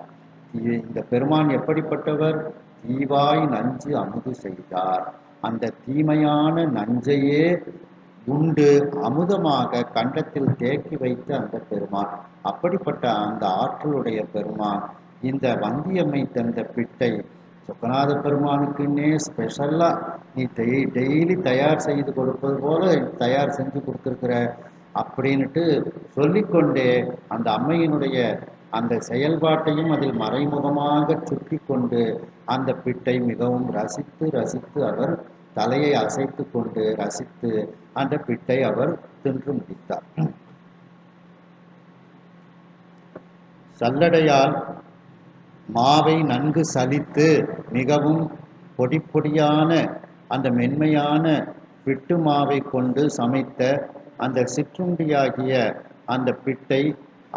Speaker 1: இந்த பெருமான் எப்படிப்பட்டவர்? தீவாய் நஞ்சு அமுது செய்தார். அந்த தீமையான நஞ்சையே உண்டு அமுதமாக கண்டத்தில் தேக்கி வைத்த அந்த பெருமான், அப்படிப்பட்ட அந்த ஆற்றலுடைய பெருமான் இந்த வந்தியம்மை தந்த பிட்டை சொக்கநாத பெருமானுக்குன்னே ஸ்பெஷலா நீ டெய்லி தயார் செய்து கொடுப்பது போல தயார் செஞ்சு கொடுத்துருக்குற அப்படின்ட்டு சொல்லிக்கொண்டே அந்த அம்மையினுடைய அந்த செயல்பாட்டையும் அதில் மறைமுகமாக சுட்டி கொண்டு அந்த பிட்டை மிகவும் ரசித்து ரசித்து அவர் தலையை அசைத்து கொண்டு ரசித்து அந்த பிட்டை அவர் தின்று முடித்தார். சல்லடையால் மாவை நன்கு சலித்து மிகவும் பொடி பொடியான அந்த மென்மையான பிட்டு மாவை கொண்டு சமைத்த அந்த சிற்றுண்டியாகிய அந்த பிட்டை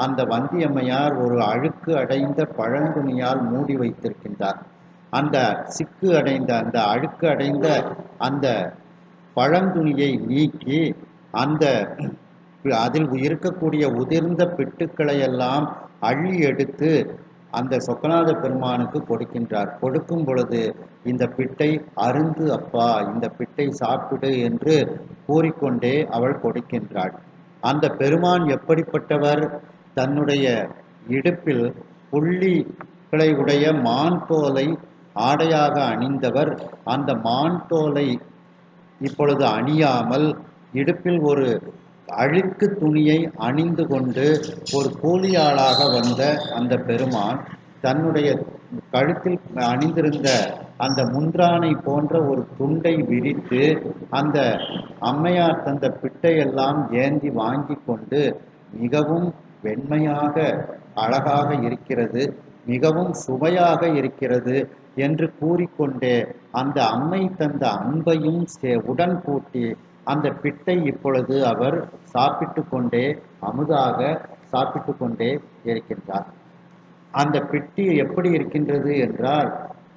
Speaker 1: அந்த வந்தியம்மையார் ஒரு அழுக்கு அடைந்த பழங்குனியால் மூடி வைத்திருக்கின்றார். அந்த சிக்கு அடைந்த அந்த அழுக்கு அடைந்த அந்த பழங்குனியை நீக்கி அந்த அதில் இருக்கக்கூடிய உதிர்ந்த பிட்டுக்களை எல்லாம் அள்ளி எடுத்து அந்த சொக்கநாத பெருமானுக்கு கொடுக்கின்றார். கொடுக்கும் பொழுது இந்த பிட்டை அருந்து அப்பா, இந்த பிட்டை சாப்பிடு என்று கூறிக்கொண்டே அவள் கொடுக்கின்றாள். அந்த பெருமான் எப்படிப்பட்டவர்? தன்னுடைய இடுப்பில் புள்ளிகளை உடைய மான் தோலை ஆடையாக அணிந்தவர். அந்த மான் தோலை இப்பொழுது அணியாமல் இடுப்பில் ஒரு அழுக்கு துணியை அணிந்து கொண்டு ஒரு கூலியாளாக வந்த அந்த பெருமான் தன்னுடைய கழுத்தில் அணிந்திருந்த அந்த முன்றானை போன்ற ஒரு துண்டை விரித்து அந்த அம்மையார் தந்த பிட்டையெல்லாம் ஏந்தி வாங்கி கொண்டு மிகவும் வெண்மையாக அழகாக இருக்கிறது, மிகவும் சுவையாக இருக்கிறது என்று கூறிக்கொண்டே அந்த அம்மை தந்த அன்பையும் உடன் கூட்டி அந்த பிட்டை இப்பொழுது அவர் சாப்பிட்டு கொண்டே அமுதாக சாப்பிட்டு கொண்டே இருக்கின்றார். அந்த பிட்டி எப்படி இருக்கின்றது என்றால்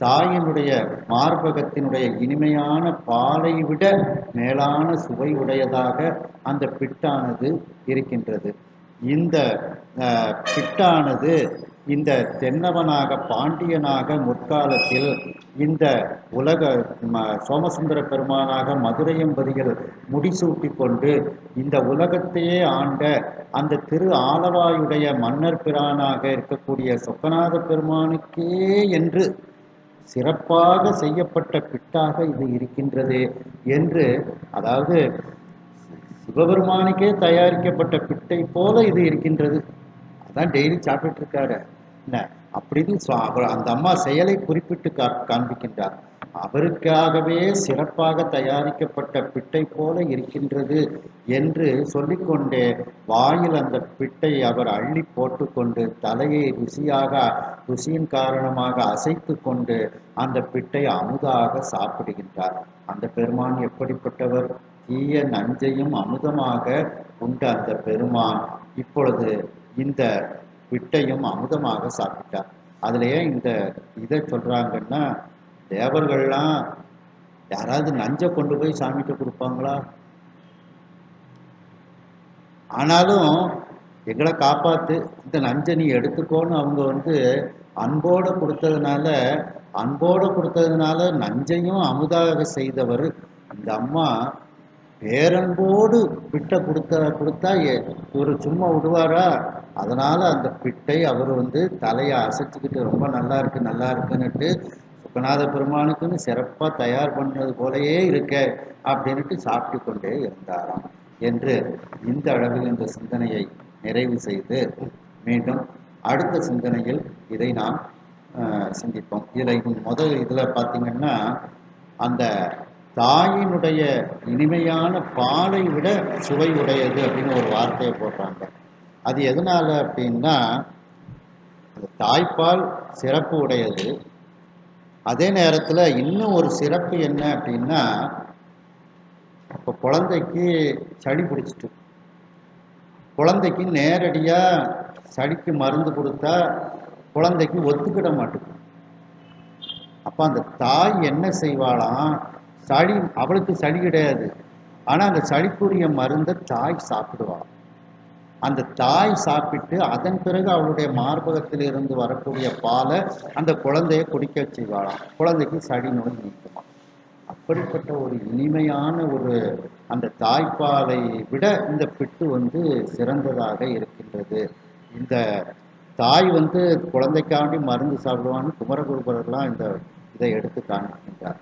Speaker 1: தாயினுடைய மார்பகத்தினுடைய இனிமையான பாலை விட மேலான சுவை உடையதாக அந்த பிட்டானது இருக்கின்றது. இந்த பிட்டானது இந்த தென்னவனாக பாண்டியனாக முற்காலத்தில் இந்த உலக சோமசுந்தர பெருமானாக மதுரையம்பதிகள் முடிசூட்டி கொண்டு இந்த உலகத்தையே ஆண்ட அந்த திரு ஆலவாயுடைய மன்னர் பிரானாக இருக்கக்கூடிய சொக்கநாத பெருமானுக்கே என்று சிறப்பாக செய்யப்பட்ட பிட்டாக இது இருக்கின்றது என்று, அதாவது சிவபெருமானுக்கே தயாரிக்கப்பட்ட பிட்டை போல இது இருக்கின்றது. அதான் டெய்லி சாப்பிட்டு இருக்காரு என்ன அப்படின்னு அந்த அம்மா செயலை குறிப்பிட்டு காண்பிக்கின்றார். அவருக்காகவே சிறப்பாக தயாரிக்கப்பட்ட பிட்டை போல இருக்கின்றது என்று சொல்லிக்கொண்டே வாயில் அந்த பிட்டை அவர் அள்ளி போட்டுக்கொண்டு தலையை ருசியின் காரணமாக அசைத்து கொண்டு அந்த பிட்டை அமுதாக சாப்பிடுகின்றார். அந்த பெருமான் எப்படிப்பட்டவர்? தீய நஞ்சையும் அமுதமாக உண்ட அந்த பெருமான் இப்பொழுது இந்த பிட்டையும் அமுதமாக சாப்பிட்டார். அதுலயே இந்த இதை சொல்றாங்கன்னா, தேவர்கள்லாம் யாராவது நஞ்சை கொண்டு போய் சாமிக்கு கொடுப்பாங்களா? ஆனாலும் எங்களை காப்பாத்து, இந்த நஞ்சை நீ எடுத்துக்கோன்னு அவங்க அன்போடு கொடுத்ததுனால நஞ்சையும் அமுதாக செய்தவர் இந்த அம்மா. பேரன்போடு பிட்டை கொடுத்தா ஒரு சும்மா விடுவாரா? அதனால அந்த பிட்டை அவர் தலையை அசைச்சுக்கிட்டு ரொம்ப நல்லா இருக்குன்னுட்டு சொக்கநாத பெருமானுக்குன்னு சிறப்பாக தயார் பண்ணது போலயே இருக்க அப்படின்ட்டு சாப்பிட்டு கொண்டே இருந்தாராம் என்று இந்த அளவில் இந்த சிந்தனையை நிறைவு செய்து மீண்டும் அடுத்த சிந்தனையில் இதை நாம் சிந்திப்போம். இதில் பார்த்தீங்கன்னா, அந்த தாயினுடைய இனிமையான பாலை விட சுவை உடையது அப்படின்னு ஒரு வார்த்தையை போடுறாங்க. அது எதனால அப்படின்னா, அந்த தாய்ப்பால் சிறப்பு உடையது. அதே நேரத்தில் இன்னும் ஒரு சிறப்பு என்ன அப்படின்னா, இப்போ குழந்தைக்கு சளி பிடிச்சிட்டு குழந்தைக்கு நேரடியாக சளிக்கு மருந்து கொடுத்தா குழந்தைக்கு ஒத்துக்கிட மாட்டேங்குது. அப்போ அந்த தாய் என்ன செய்வாளாம்? அவளுக்கு சளி கிடையாது, ஆனால் அந்த சளிக்குரிய மருந்தை தாய் சாப்பிடுவாள். அந்த தாய் சாப்பிட்டு அதன் பிறகு அவளுடைய மார்பகத்தில் இருந்து வரக்கூடிய பாலை அந்த குழந்தையை குடிக்க செய்வாளாம். குழந்தைக்கு சளி நோய் நீக்குமா. அப்படிப்பட்ட ஒரு இனிமையான ஒரு அந்த தாய்ப்பாலை விட இந்த பிட்டு சிறந்ததாக இருக்கின்றது. இந்த தாய் குழந்தைக்காண்டி மருந்து சாப்பிடுவான்னு குமரகுருபரெல்லாம் இதை எடுத்து காண்பிக்கின்றார்.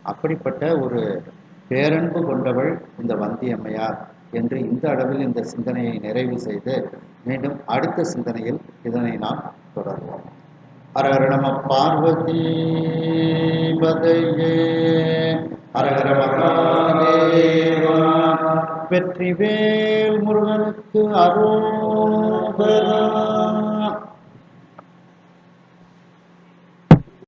Speaker 1: அப்படிப்பட்ட ஒரு பேரன்பு கொண்டவள் இந்த வந்தியம்மையார் என்று இந்த அளவில் இந்த சிந்தனையை நிறைவு செய்து மீண்டும் அடுத்த சிந்தனையில் இதனை நாம் தொடர்வோம். ஹரஹர நம பார்வதி பதையே, ஹரஹர மகாதேவா. வெற்றிவேல் முருகனுக்கு அரோகரா.